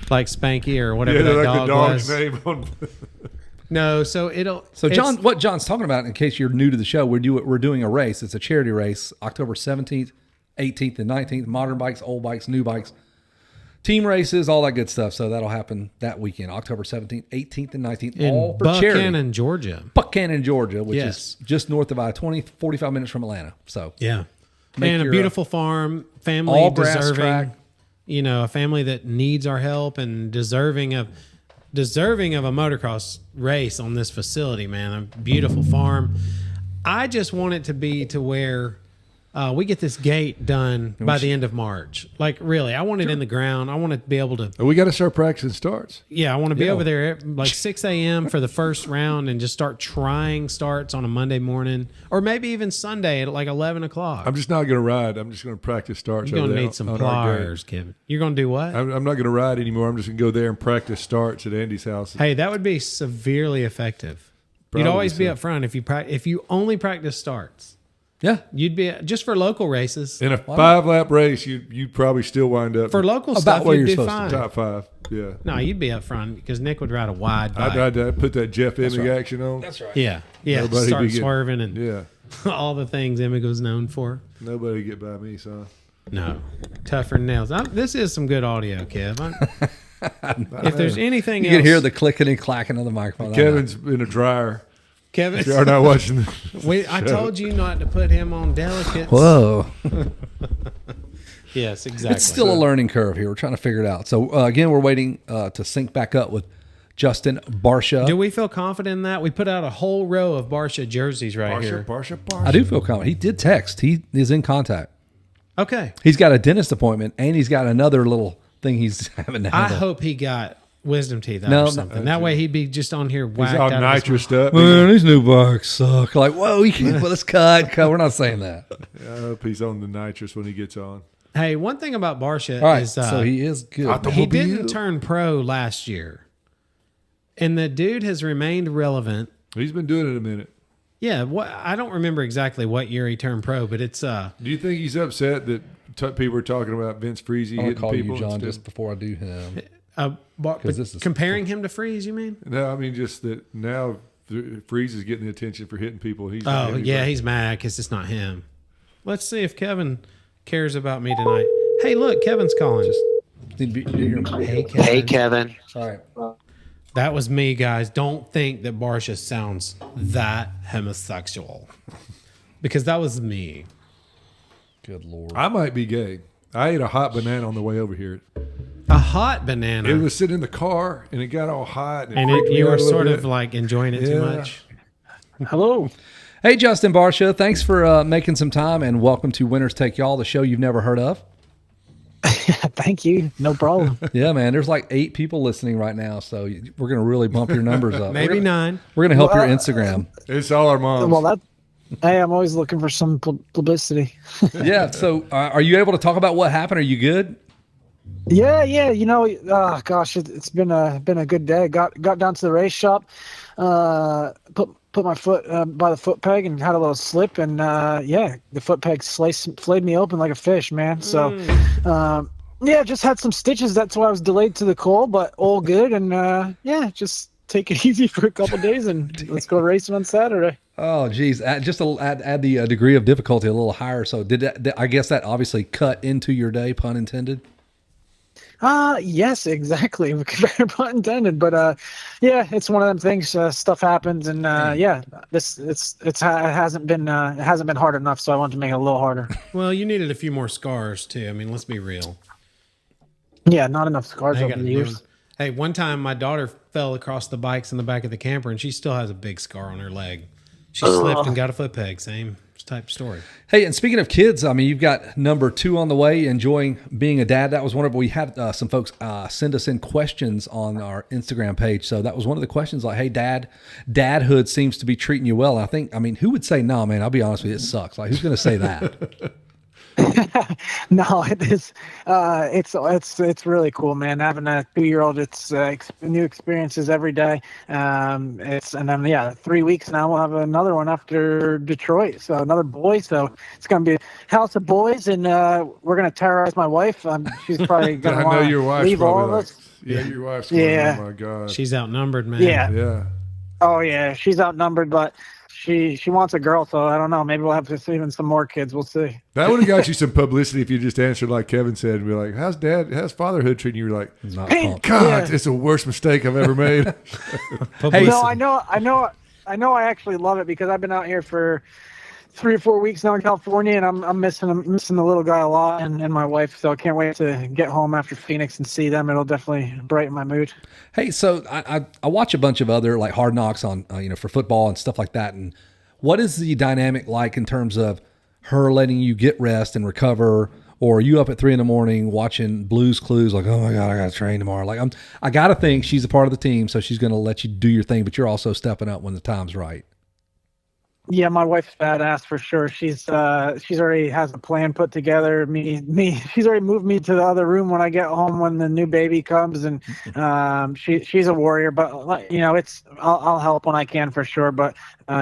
like Spanky or whatever yeah, that like dog the dog's was. name on. No, so it'll. So it's- John, what John's talking about, in case you're new to the show, we're doing a race. It's a charity race, October 17th, 18th, and 19th. Modern bikes, old bikes, new bikes, team races, all that good stuff. So that'll happen that weekend, October 17th, 18th, and 19th, all in for charity. Buchanan, Georgia. Buchanan, Georgia, which Yes. is just north of I-20, 45 minutes from Atlanta. So Yeah, Make and a your, beautiful farm, family all grass deserving. track. You know, a family that needs our help and deserving of a motocross race on this facility. Man, a beautiful farm. I just want it to be to where we get this gate done by the end of March. Like, really, I want it in the ground. I want to be able to. We got to start practicing starts. Yeah, I want to be Yeah. over there at like 6 a.m. for the first round and just start trying starts on a Monday morning or maybe even Sunday at like 11 o'clock. I'm just not going to ride. I'm just going to practice starts. You're going over to there need some on our gate. pliers, Kevin. You're going to do what? I'm not going to ride anymore. I'm just going to go there and practice starts at Andy's house. Hey, that would be severely effective. You'd Probably always be so. up front if you only practice starts. yeah, You'd be just for local races. In a 5-lap race, you'd probably still wind up For local About stuff, where you'd you're do supposed to fine. top 5. Yeah. No, you'd be up front because Nick would ride a wide bike. I'd put that Jeff Emig right. action on. that's right. Yeah. Nobody Start be getting- swerving and Yeah. all the things Emig was known for. Nobody get by me, son. No, tougher than nails. This is some good audio, Kev. If there's anything You else, can hear the clicking and clacking of the microphone. Kevin's in a dryer Kevin, If you're not watching I told you not to put him on delicates. Whoa. Yes, exactly. It's still a learning curve here. We're trying to figure it out. So, again, we're waiting to sync back up with Justin Barcia. Do we feel confident in that? We put out a whole row of Barcia jerseys here. Barcia. I do feel confident. He did text. He is in contact. Okay. He's got a dentist appointment, and he's got another little thing he's having to I handle. hope he got wisdom teeth out No, or something. That way he'd be just on here He's whacked all out of his nitrous stuff. Man, these new bikes suck. Like, whoa, you can't let's cut. We're not saying that. I hope he's on the nitrous when he gets on. Hey, one thing about Barcia All right, is so he is good. he didn't turn pro last year. And the dude has remained relevant. He's been doing it a minute. Yeah, I don't remember exactly what year he turned pro, but it's Do you think he's upset that people are talking about Vince Freeze I'm going hitting to call people? you, John, instead? just before I do him. but this is- comparing him to Freeze, you mean? No, I mean just that now Freeze is getting the attention for hitting people. He's not Oh, hitting yeah, anybody. he's mad because it's not him. Let's see if Kevin cares about me tonight. Hey, look, Kevin's calling. Hey, Kevin. Hey, Kevin. All right. That was me, guys. Don't think that Barcia sounds that homosexual. Because that was me. Good Lord. I might be gay. I ate a hot banana on the way over here. A hot banana. It was sitting in the car and it got all hot. and freaked me you out were a little sort bit. of like enjoying it too Yeah. much. Hello. Hey, Justin Barcia, thanks for making some time, and welcome to Winners Take Y'all, the show you've never heard of. Thank you. No problem. Yeah, man, there's like 8 people listening right now, so we're going to really bump your numbers up. Maybe 9. We're going to help Well, your Instagram. It's all our moms. Well, hey, I'm always looking for some publicity. Yeah, so are you able to talk about what happened? Are you good? Yeah. You know, gosh, it's been a good day. Got down to the race shop, put my foot by the foot peg and had a little slip, and the foot peg flayed me open like a fish, man. So, just had some stitches. That's why I was delayed to the call, but all good. And just take it easy for a couple of days, and let's go racing on Saturday. Oh, geez. Add the degree of difficulty a little higher. So I guess that obviously cut into your day, pun intended? Yes, exactly. Pun intended. But it's one of them things. Stuff happens, and it hasn't been hard enough. So I wanted to make it a little harder. Well, you needed a few more scars too. I mean, let's be real. Yeah, not enough scars I over got the a years. new one. Hey, one time my daughter fell across the bikes in the back of the camper, and she still has a big scar on her leg. She slipped and got a foot peg. Same type story. Hey, and speaking of kids, I mean, you've got number 2 on the way, enjoying being a dad. That was one of, we had some folks send us in questions on our Instagram page. So that was one of the questions like, hey, dadhood seems to be treating you well. And I mean, who would say, no, man, I'll be honest with you, it sucks. Like, who's going to say that? No, it is. It's really cool, man. Having a 2-year-old, it's new experiences every day. And then 3 weeks now we'll have another one after Detroit. So another boy. So it's gonna be a house of boys, and we're gonna terrorize my wife. She's probably gonna I know your wife's leave all probably of like, us. yeah, your wife's going, Yeah. oh my God. She's outnumbered, man. Yeah. Oh yeah, she's outnumbered, but she wants a girl. So I don't know. Maybe we'll have to see even some more kids. We'll see. That would have got you some publicity if you just answered like Kevin said and be like, how's fatherhood treating you? You're like, Not Pain. pumped. God, Yeah. it's the worst mistake I've ever made. Hey, No, I know. I actually love it because I've been out here for 3 or 4 weeks now in California, and I'm missing the little guy a lot, and my wife. So I can't wait to get home after Phoenix and see them. It'll definitely brighten my mood. Hey, so I watch a bunch of other like Hard Knocks on for football and stuff like that. And what is the dynamic like in terms of her letting you get rest and recover, or are you up at 3 a.m. watching Blue's Clues? Like, oh my God, I got to train tomorrow. Like I got to think she's a part of the team, so she's going to let you do your thing, but you're also stepping up when the time's right. Yeah, my wife's badass for sure. She's already has a plan put together. She's already moved me to the other room when I get home when the new baby comes, and she's a warrior. But I'll help when I can for sure. But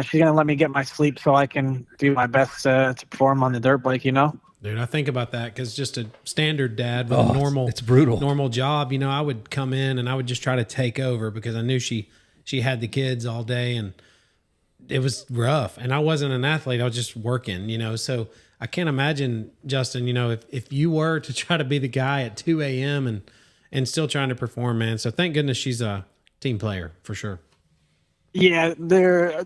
she's gonna let me get my sleep so I can do my best to perform on the dirt bike. Dude, I think about that because just a standard dad with a it's brutal. normal job. I would come in and I would just try to take over because I knew she had the kids all day and it was rough. And I wasn't an athlete; I was just working. So I can't imagine, Justin. If you were to try to be the guy at 2 a.m. and still trying to perform, man. So thank goodness she's a team player for sure. Yeah,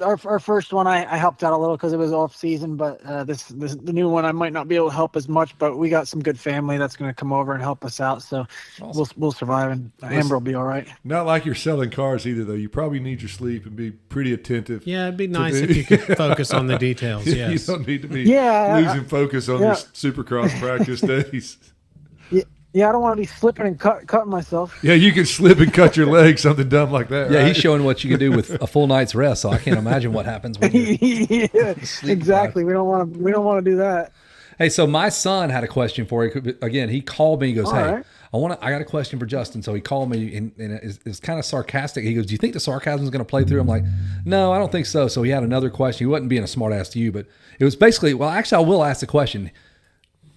our first one I helped out a little because it was off season, but this the new one I might not be able to help as much. But we got some good family that's going to come over and help us out, so we'll survive, and Amber will be all right. Not like you're selling cars either, though. You probably need your sleep and be pretty attentive. Yeah, it'd be nice if you could focus on the details. Yes. You don't need to be Yeah, losing focus on your Supercross practice days. Yeah, I don't want to be slipping and cutting myself. Yeah, you can slip and cut your leg, something dumb like that. Yeah, right? he's showing what you can do with a full night's rest. So I can't imagine what happens when you Yeah, exactly. We don't want to do that. Hey, so my son had a question for you. Again, he called me. He goes, All "Hey, right. I got a question for Justin." So he called me and it's kind of sarcastic. He goes, "Do you think the sarcasm is going to play through?" I'm like, "No, I don't think so." So he had another question. He wasn't being a smart ass to you, but it was basically, well, actually, I will ask the question.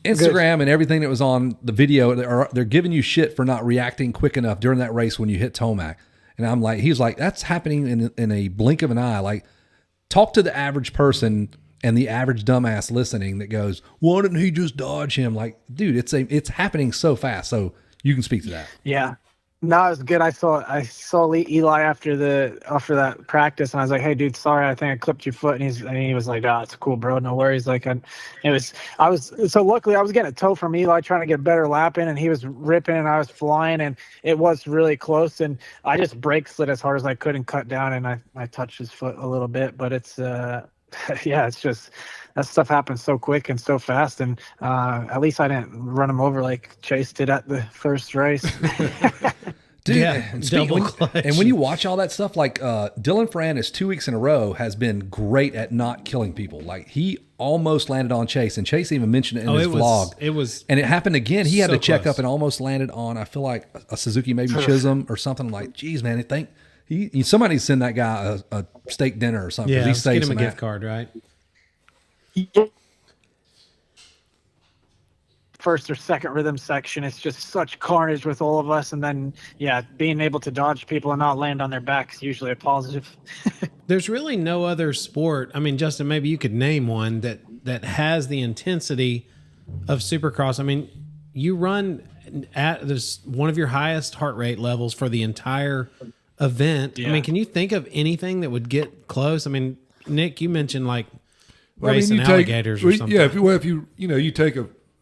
Instagram and everything that was on the video, they're giving you shit for not reacting quick enough during that race when you hit Tomac. And I'm like, he's like, that's happening in a blink of an eye. Like, talk to the average person and the average dumbass listening that goes, why didn't he just dodge him? Like, dude, it's happening so fast. So you can speak to that. Yeah. No, it was good. I saw Eli after that practice, and I was like, "Hey, dude, sorry, I think I clipped your foot." And he was like, "Oh, it's cool, bro. No worries." Like, so luckily I was getting a tow from Eli, trying to get a better lap in, and he was ripping, and I was flying, and it was really close, and I just brake slid as hard as I could and cut down, and I touched his foot a little bit, but it's yeah, it's just that stuff happens so quick and so fast, and at least I didn't run him over like Chase did at the first race. Dude, Yeah, and when you watch all that stuff, like Dylan Ferrandis 2 weeks in a row has been great at not killing people. Like, he almost landed on Chase, and Chase even mentioned it in his vlog. And it happened again. He had to check up and almost landed on, I feel like, a Suzuki maybe Chisholm or something. Like, geez, man, somebody send that guy a steak dinner or something. Yeah, let's get him a gift card, right? First or second rhythm section, it's just such carnage with all of us, and then being able to dodge people and not land on their backs is usually a positive. There's really no other sport. I mean, Justin, maybe you could name one that has the intensity of Supercross. I mean, you run at this one of your highest heart rate levels for the entire event. I mean, can you think of anything that would get close? I mean, Nick, you mentioned like racing alligators or something. Yeah, if you take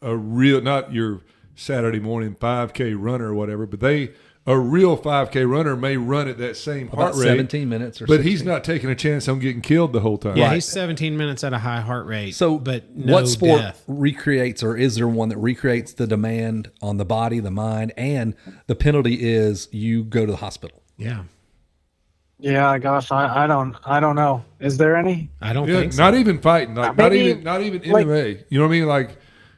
a real, not your Saturday morning 5K runner or whatever, but a real 5K runner may run at that same heart rate, 17 minutes or but 16. he's not taking a chance on getting killed the whole time. Yeah, he's 17 minutes at a high heart rate. So, but no what sport death. recreates, or is there one that recreates the demand on the body, the mind, and the penalty is you go to the hospital? Yeah. Yeah, gosh, I don't know. Is there any? I don't think so. Not even fighting, like Maybe, not even like, MMA. You know what I mean? Like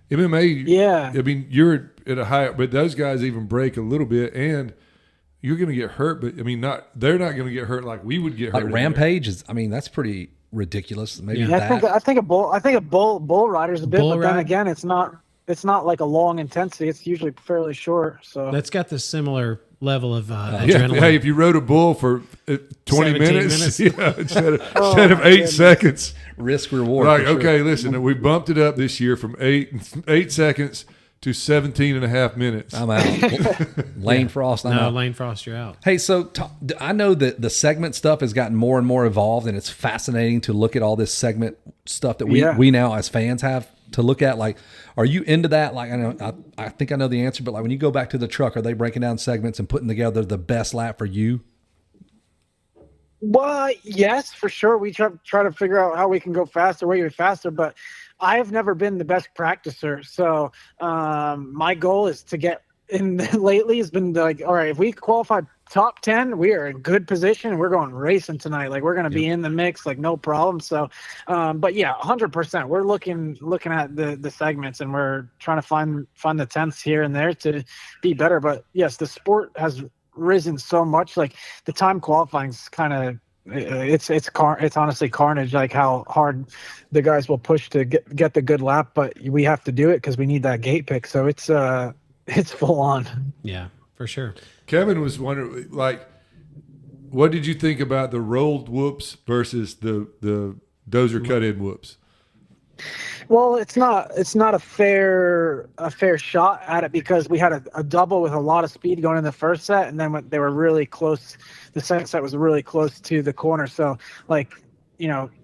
MMA. Yeah. I mean, you're at a high, but those guys even break a little bit, and you're going to get hurt. But I mean, they're not going to get hurt like we would get hurt. Like Rampage is, I mean, that's pretty ridiculous. Maybe Yeah, I think a bull rider's a bit, Bull but then ride? again, it's not like a long intensity. It's usually fairly short. So That's got the similar level of adrenaline. Hey, if you rode a bull for 20 minutes, yeah, instead of 8 seconds. risk reward. Like, for sure. okay, listen, we bumped it up this year from 8 seconds to 17 and a half minutes. I'm out. Lane Frost, I'm No, out. Lane Frost, you're out. Hey, so I know that the segment stuff has gotten more and more evolved, and it's fascinating to look at all this segment stuff that we now as fans have to look at. Like, are you into that? Like, I think I know the answer, but like when you go back to the truck, are they breaking down segments and putting together the best lap for you? Well, yes, for sure. We try to figure out how we can go faster, way faster, but I have never been the best practicer. So my goal is to get in lately has been like, all right, if we qualify top 10, we are in good position. We're going racing tonight. Like, we're going to be in the mix, like, no problem. So, but yeah, 100%. We're looking at the segments, and we're trying to find the tenths here and there to be better. But yes, the sport has risen so much. Like, the time qualifying is kind of, it's honestly carnage, like how hard the guys will push to get the good lap, but we have to do it because we need that gate pick. So it's full on. Yeah, for sure. Kevin was wondering, like, what did you think about the rolled whoops versus the dozer cut in whoops? Well, it's not a fair shot at it because we had a double with a lot of speed going in the first set, and then when they were really close, the second set was really close to the corner. So like,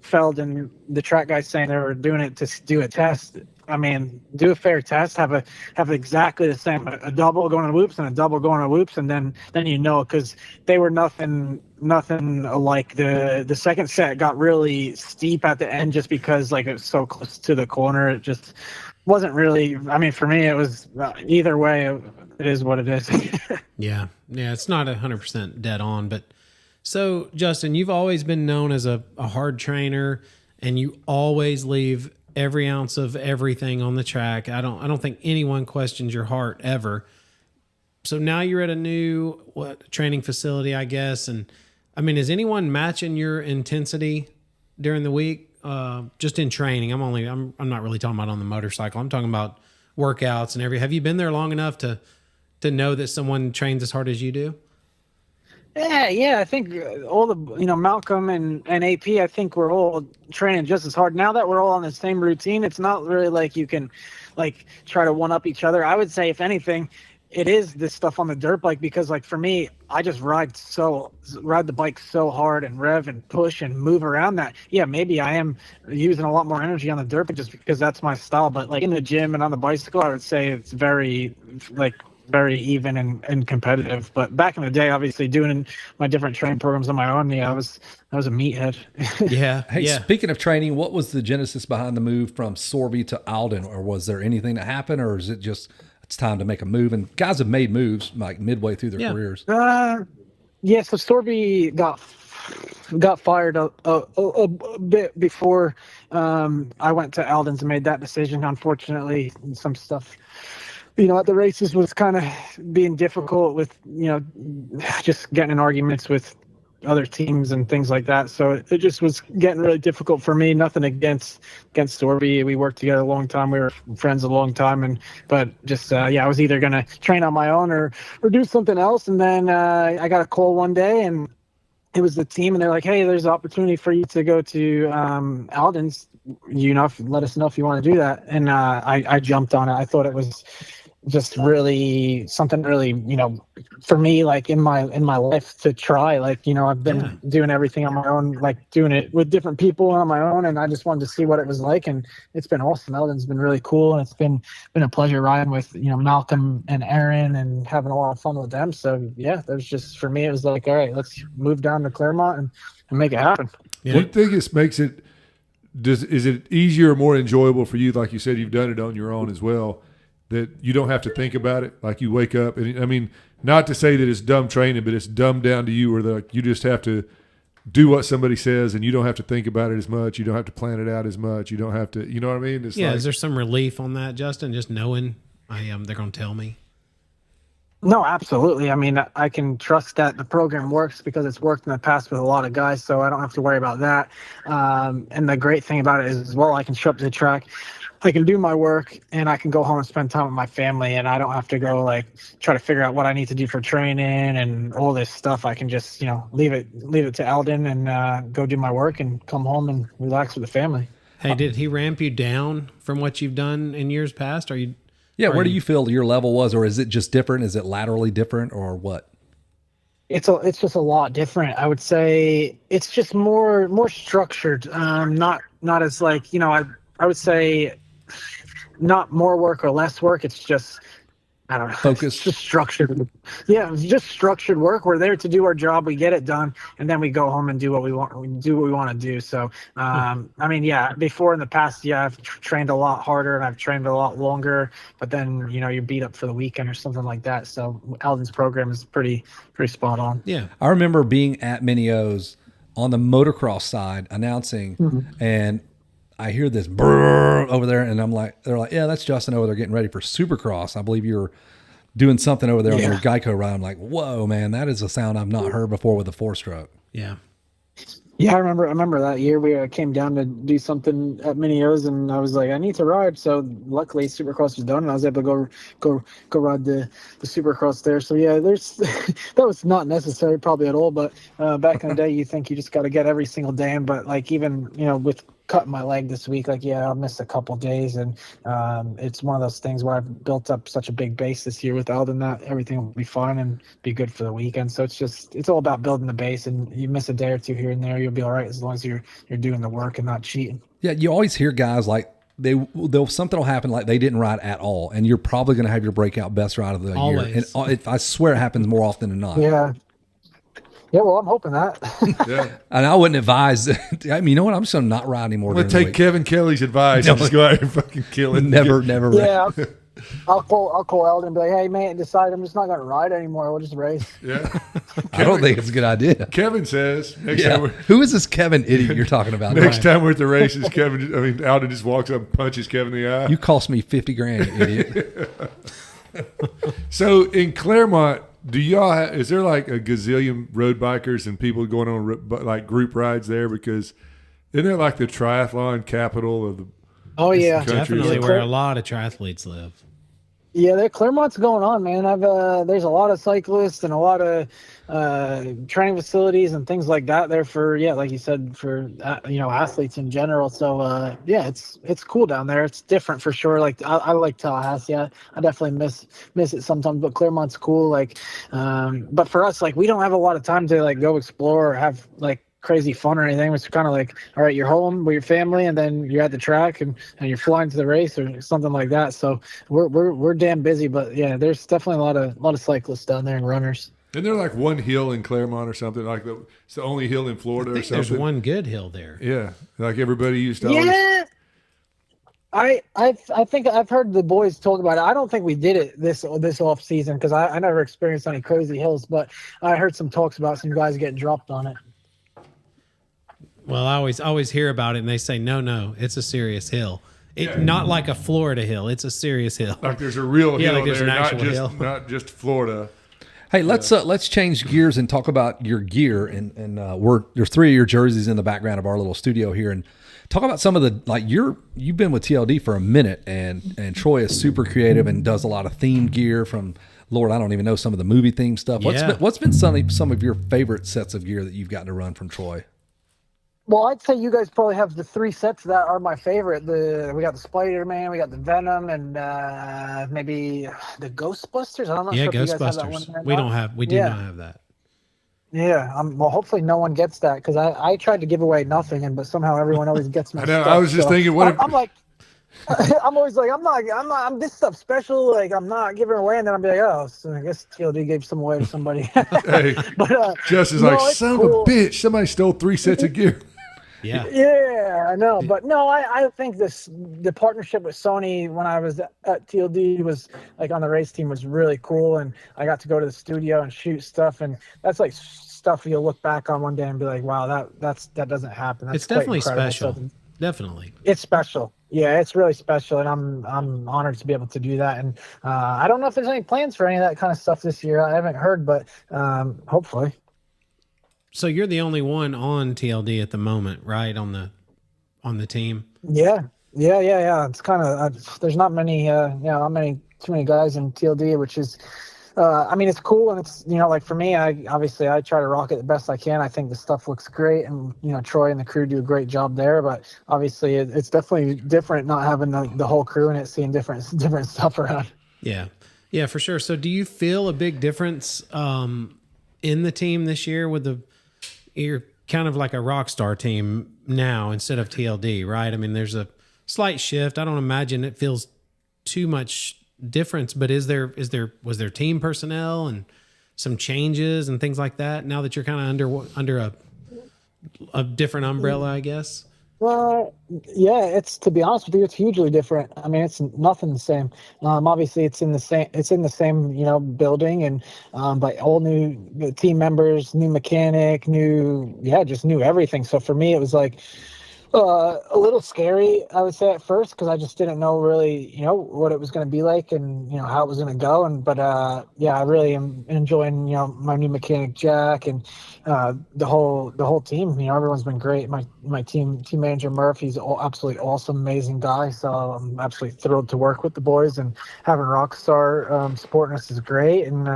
Feld and the track guys saying they were doing it to do a test. I mean, do a fair test, have exactly the same, a double going to whoops and a double going to whoops, and then because they were nothing like the second set got really steep at the end just because like it was so close to the corner. It just wasn't really. I mean, for me, it was either way. It is what it is. Yeah, it's not 100% dead on, but so Justin, you've always been known as a hard trainer, and you always leave every ounce of everything on the track. I don't think anyone questions your heart ever. So now you're at a new training facility, I guess, and I mean, is anyone matching your intensity during the week? Just in training, I'm not really talking about on the motorcycle. I'm talking about workouts and have you been there long enough to know that someone trains as hard as you do? Yeah. I think all the Malcolm and AP. I think we're all training just as hard now that we're all on the same routine. It's not really like you can like try to one up each other. I would say if anything, it is this stuff on the dirt bike because like for me, I just ride the bike so hard and rev and push and move around that. Yeah, maybe I am using a lot more energy on the dirt bike just because that's my style. But like in the gym and on the bicycle, I would say it's very even and competitive. But back in the day, obviously doing my different training programs on my own, I was a meathead. Yeah. Hey, speaking of training, what was the genesis behind the move from Sorby to Aldon? Or was there anything that happened, or is it just it's time to make a move? And guys have made moves like midway through their careers. So Sorby got fired a bit before I went to Aldon's and made that decision. Unfortunately, some stuff at the races was kind of being difficult with, just getting in arguments with other teams and things like that. So it just was getting really difficult for me. Nothing against Sorby. We worked together a long time. We were friends a long time. But I was either going to train on my own or do something else. And then I got a call one day and it was the team and they're like, hey, there's an opportunity for you to go to Aldon's. Let us know if you want to do that. And I jumped on it. I thought it was just really something really, for me, like in my life to try, like, I've been doing everything on my own, like doing it with different people on my own. And I just wanted to see what it was like. And it's been awesome. Eldon's been really cool. And it's been a pleasure riding with, Malcolm and Aaron and having a lot of fun with them. So yeah, there's just, for me, it was like, all right, let's move down to Claremont and make it happen. Yeah. What do you think makes it, is it easier or more enjoyable for you? Like you said, you've done it on your own as well, that you don't have to think about it. Like you wake up and I mean, not to say that it's dumb training, but it's dumbed down to you where you just have to do what somebody says and you don't have to think about it as much. You don't have to plan it out as much. You don't have to, you know what I mean? It's is there some relief on that, Justin? Just knowing they're going to tell me? No, absolutely. I mean, I can trust that the program works because it's worked in the past with a lot of guys, so I don't have to worry about that. And the great thing about it is, as well, I can show up to the track, I can do my work, and I can go home and spend time with my family, and I don't have to go, like, try to figure out what I need to do for training and all this stuff. I can just, leave it to Aldon and go do my work and come home and relax with the family. Hey, did he ramp you down from what you've done in years past? Where do you feel your level was, or is it just different? Is it laterally different, or what? It's just a lot different. I would say it's just more structured. Not as like, I would say not more work or less work. It's just, I don't know. Focus. It's just structured. Yeah, it's just structured work. We're there to do our job. We get it done, and then we go home and do what we want. We do what we want to do. So, I mean, before in the past, I've trained a lot harder and I've trained a lot longer. But then, you're beat up for the weekend or something like that. So, Aldon's program is pretty spot on. Yeah, I remember being at Minio's on the motocross side announcing, and I hear this brrr over there, and they're like, yeah, that's Justin over there getting ready for Supercross. I believe you're doing something over there on your Geico ride. I'm like, whoa, man, that is a sound I've not heard before with a 4-stroke. Yeah. Yeah, I remember that year we came down to do something at Minio's, and I was like, I need to ride. So luckily, Supercross was done, and I was able to go ride the Supercross there. So yeah, that was not necessary probably at all. But back in the day, you think you just got to get every single day in. But like even with cutting my leg this week. Like, yeah, I'll miss a couple days, and it's one of those things where I've built up such a big base this year with Aldon that everything will be fine and be good for the weekend. So it's all about building the base, and you miss a day or two here and there, you'll be all right as long as you're doing the work and not cheating. Yeah, you always hear guys like something will happen like they didn't ride at all, and you're probably going to have your breakout best ride of the year. And I swear it happens more often than not. Yeah. Yeah, well, I'm hoping that. Yeah. And I wouldn't advise. I mean, you know what? I'm just going to not ride anymore. I'm going to take Kevin Kelly's advice and just go out and fucking kill it. Never. Yeah, I'll call Aldon and be like, hey, man, decide I'm just not going to ride anymore. We'll just race. Yeah. I don't think it's a good idea. Kevin says Who is this Kevin idiot you're talking about? Next time we're at the races, Aldon just walks up and punches Kevin in the eye. You cost me $50,000, idiot. So in Claremont, do y'all is there like a gazillion road bikers and people going on like group rides there? Because isn't it like the triathlon capital of the country? Definitely where a lot of triathletes live. Yeah, Claremont's going on, man. There's a lot of cyclists and a lot of training facilities and things like that there for, like you said, for athletes in general. So it's cool down there. It's different for sure. Like I like Tallahassee. I definitely miss it sometimes, but Claremont's cool. Like, but for us, like we don't have a lot of time to like go explore or have like crazy fun or anything. It's kind of like, all right, you're home with your family and then you're at the track and you're flying to the race or something like that. So we're damn busy, but yeah, there's definitely a lot of cyclists down there and runners. Isn't there like one hill in Claremont or something like that? It's the only hill in Florida or something. There's one good hill there. Yeah, like everybody used to. Always... Yeah, I think I've heard the boys talk about it. I don't think we did it this off season because I never experienced any crazy hills, but I heard some talks about some guys getting dropped on it. Well, I always hear about it, and they say, no, it's a serious hill. Not like a Florida hill. It's a serious hill. Like there's a real hill like there's there, an actual hill. not just Florida. Hey, let's change gears and talk about your gear. And there's 3 of your jerseys in the background of our little studio here, and talk about some of the you've been with TLD for a minute, and Troy is super creative and does a lot of themed gear from. Lord, I don't even know some of the movie theme stuff. What's been some of your favorite sets of gear that you've gotten to run from Troy? Well, I'd say you guys probably have the 3 sets that are my favorite. We got the Spider-Man, we got the Venom, and maybe the Ghostbusters. I don't know. Yeah, sure Ghostbusters. We do not have that. Yeah, well, hopefully no one gets that because I tried to give away nothing, but somehow everyone always gets my I know. stuff. I was just thinking, what if I'm like, I'm always like, I'm this stuff special. Like I'm not giving away, and then I'll be like, oh, so I guess TLD gave some away to somebody. Hey, but Justin's like, son of a bitch, somebody stole 3 sets of gear. Yeah, I know, but no, I think the partnership with Sony when I was at TLD was like on the race team was really cool, and I got to go to the studio and shoot stuff, and that's like stuff you'll look back on one day and be like, wow, that doesn't happen. That's it's definitely incredible. special. So, definitely, it's special. Yeah, it's really special, and I'm honored to be able to do that. And I don't know if there's any plans for any of that kind of stuff this year. I haven't heard, but hopefully. So you're the only one on TLD at the moment, right? On the team. Yeah. It's kind of there's not many, too many guys in TLD, which is, it's cool, and it's like for me, I try to rock it the best I can. I think the stuff looks great, and Troy and the crew do a great job there. But obviously, it's definitely different not having the whole crew in it, seeing different stuff around. Yeah, for sure. So do you feel a big difference in the team this year you're kind of like a rock star team now instead of TLD, right? I mean, there's a slight shift. I don't imagine it feels too much difference, but was there team personnel and some changes and things like that now that you're kind of under a different umbrella, I guess? Well, yeah, it's, to be honest with you, it's hugely different. I mean, it's nothing the same. Obviously it's in the same, building, and but all new team members, new mechanic, just new everything. So for me, it was like a little scary, I would say, at first, because I just didn't know really, what it was going to be like and, how it was going to go. But I really am enjoying, my new mechanic, Jack, and the whole team. Everyone's been great. My team manager, Murph, he's absolutely awesome, amazing guy. So I'm absolutely thrilled to work with the boys, and having Rockstar supporting us is great. And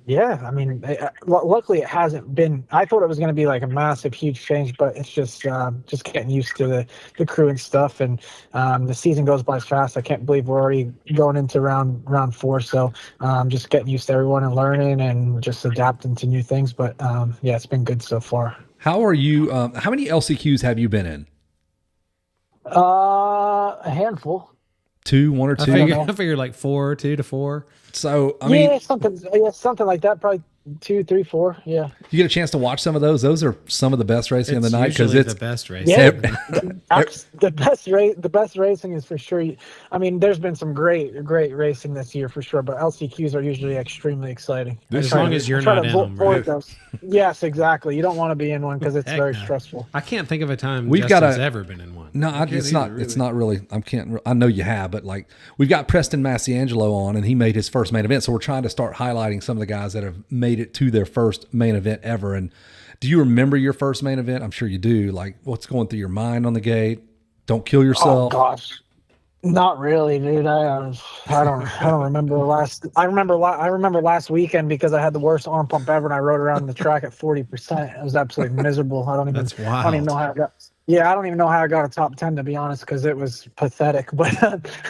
Yeah, I mean, luckily it hasn't been. I thought it was going to be like a massive, huge change, but it's just getting used to the crew and stuff. And the season goes by fast. I can't believe we're already going into round 4. So just getting used to everyone and learning and just adapting to new things. But yeah, it's been good so far. How are you? How many LCQs have you been in? A handful. 2, 1 or 2? I figured like 2 to 4. So I mean, something like that. Probably 2, 3, 4. Yeah. You get a chance to watch some of those. Those are some of the best racing of the night because it's the best racing. Yeah, the best racing is for sure. I mean, there's been some great racing this year for sure, but LCQs are usually extremely exciting. As long as you're not in them, right? Those. Yes, exactly. You don't want to be in one because it's very stressful. I can't think of a time We've Justin's ever been in one. No, it's not. Really. It's not really. I know you have, but like we've got Preston Masciangelo on, and he made his first main event. So we're trying to start highlighting some of the guys that have made it to their first main event ever. And do you remember your first main event? I'm sure you do. Like, what's going through your mind on the gate? Don't kill yourself. Oh gosh, not really, dude. I don't remember I remember last weekend because I had the worst arm pump ever, and I rode around the track at 40%. It was absolutely miserable. That's wild. I don't even know how I got. Yeah, I don't even know how I got a top 10 to be honest, because it was pathetic. But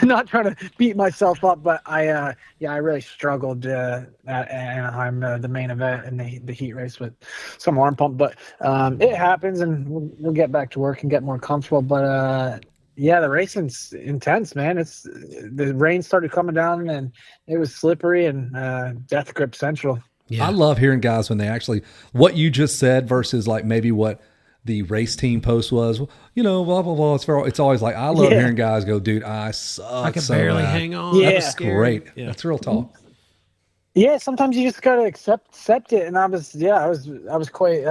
not trying to beat myself up, but I really struggled at Anaheim, the main event and the heat race with some arm pump. But it happens, and we'll get back to work and get more comfortable. But yeah, the racing's intense, man. The rain started coming down, and it was slippery and death grip central. Yeah. I love hearing guys when they actually what you just said versus like maybe what the race team post was, blah, blah, blah. It's always like, I love hearing guys go, dude, I suck. I can barely hang on. Yeah. That's great. Yeah. That's real talk. Yeah. Sometimes you just got to accept it. And I was quite,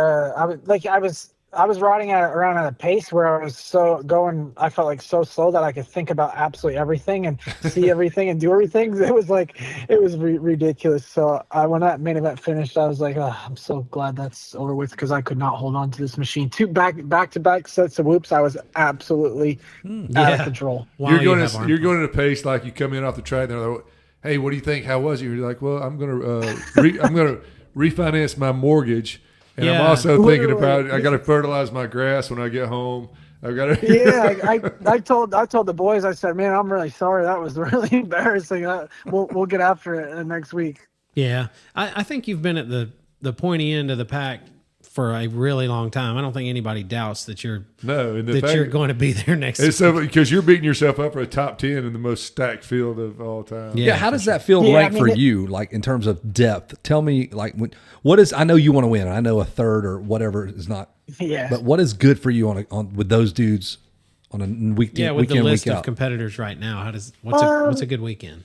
I was riding around at a pace where I was I felt like so slow that I could think about absolutely everything and see everything and do everything. It was ridiculous. So when that main event finished, I was like, oh, I'm so glad that's over with because I could not hold on to this machine. 2 back-to-back sets of whoops. I was absolutely out of control. You're going at a pace like you come in off the track and they're like, hey, what do you think? How was it? You're like, well, I'm going to refinance my mortgage. And I'm also thinking about I got to fertilize my grass when I get home. I've got to. Yeah, I told the boys. I said, man, I'm really sorry. That was really embarrassing. We'll get after it next week. Yeah, I think you've been at the pointy end of the pack for a really long time. I don't think anybody doubts that you're going to be there next week. Because you're beating yourself up for a top 10 in the most stacked field of all time. Yeah, how does that feel rank for you, like in terms of depth? Tell me, like, what is? I know you want to win. I know a third or whatever is not. Yeah. But what is good for you on with those dudes on a weekend? Yeah, with weekend, the list week of out? Competitors right now, what's a good weekend?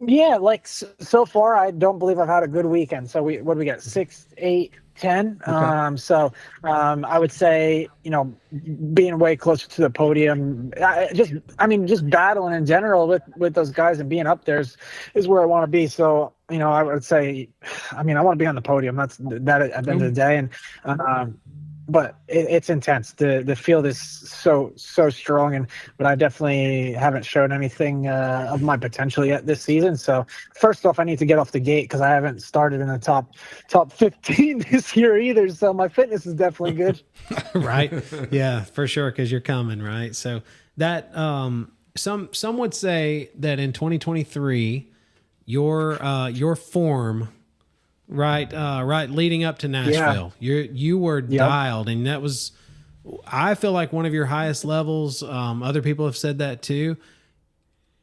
Yeah, like so far, I don't believe I've had a good weekend. So what do we got? 6, 8, 10. Okay. So I would say, being way closer to the podium, just battling in general with those guys and being up there is where I want to be. So, I would say, I want to be on the podium. That's that at the end of the day. And, but it's intense. The field is so strong, but I definitely haven't shown anything of my potential yet this season. So first off, I need to get off the gate because I haven't started in the top 15 this year either. So my fitness is definitely good. Right? Yeah, for sure. Because you're coming, right? So that some would say that in 2023, your form. Right. Leading up to Nashville, you were dialed, and that was, I feel like one of your highest levels. Other people have said that too.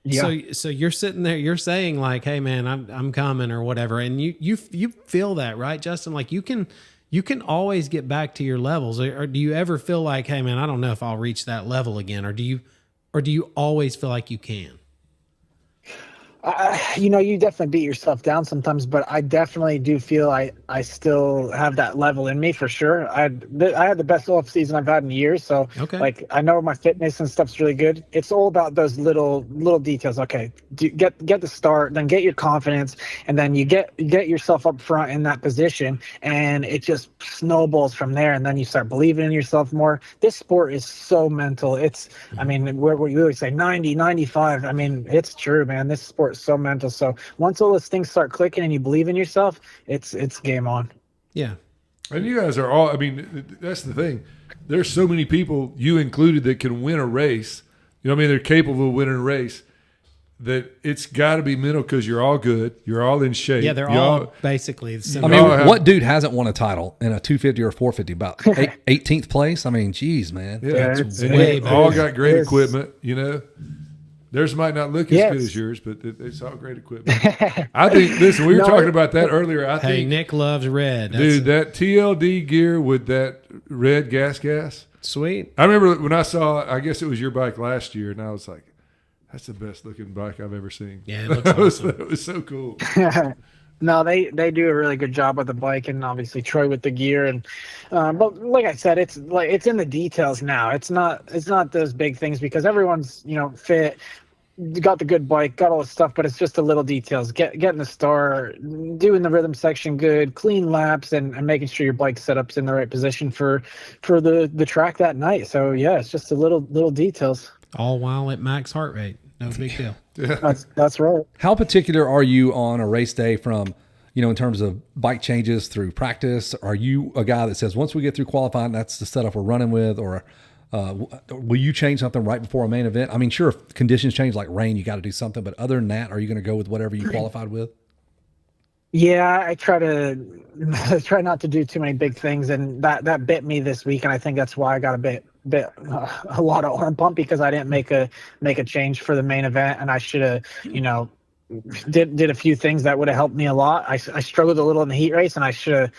Yeah. So you're sitting there, you're saying like, "Hey, man, I'm coming" or whatever, and you feel that, right, Justin? Like you can always get back to your levels, or do you ever feel like, "Hey, man, I don't know if I'll reach that level again," or do you always feel like you can? You definitely beat yourself down sometimes, but I definitely do feel I still have that level in me for sure. I had the best off season I've had in years, so like I know my fitness and stuff's really good. It's all about those little details. Okay, get the start, then get your confidence, and then you get yourself up front in that position, and it just snowballs from there. And then you start believing in yourself more. This sport is so mental. We always say 90, 95. It's true, man. This sport so mental. So once all those things start clicking and you believe in yourself, it's game on. Yeah. And you guys are all, I mean, that's the thing. There's so many people, you included, that can win a race. You know what I mean? They're capable of winning a race. That it's got to be mental because you're all good. You're all in shape. Yeah, they're Y'all- all basically the I same. mean, have- what dude hasn't won a title in a 250 or 450? About 18th place. I mean, geez, man. Yeah, it's and way they all better. got great Yes. equipment, you know. Theirs might not look as Yes. good as yours, but it's all great equipment. I think, listen, we were No, talking about that earlier. I Hey, think, Nick loves red. That's dude, that TLD gear with that red gas. sweet. I remember when I saw, I guess it was your bike last year, and I was like, that's the best looking bike I've ever seen. Yeah, it looks awesome. It was so cool. No, they do a really good job with the bike, and obviously Troy with the gear. And but like I said, it's in the details now. It's not those big things because everyone's fit, got the good bike, got all the stuff, but it's just the little details. Getting the star, doing the rhythm section good, clean laps, and making sure your bike setup's in the right position for the track that night. So yeah, it's just the little details. All while at max heart rate. No big deal. That's right. How particular are you on a race day from, in terms of bike changes through practice? Are you a guy that says once we get through qualifying, that's the setup we're running with, or will you change something right before a main event? I mean, sure, if conditions change like rain, you got to do something, but other than that, are you going to go with whatever you qualified with? Yeah, I try not to do too many big things, and that bit me this week, and I think that's why I got a lot of arm pump because I didn't make a change for the main event, and I should have, did a few things that would have helped me a lot. I struggled a little in the heat race, and I should have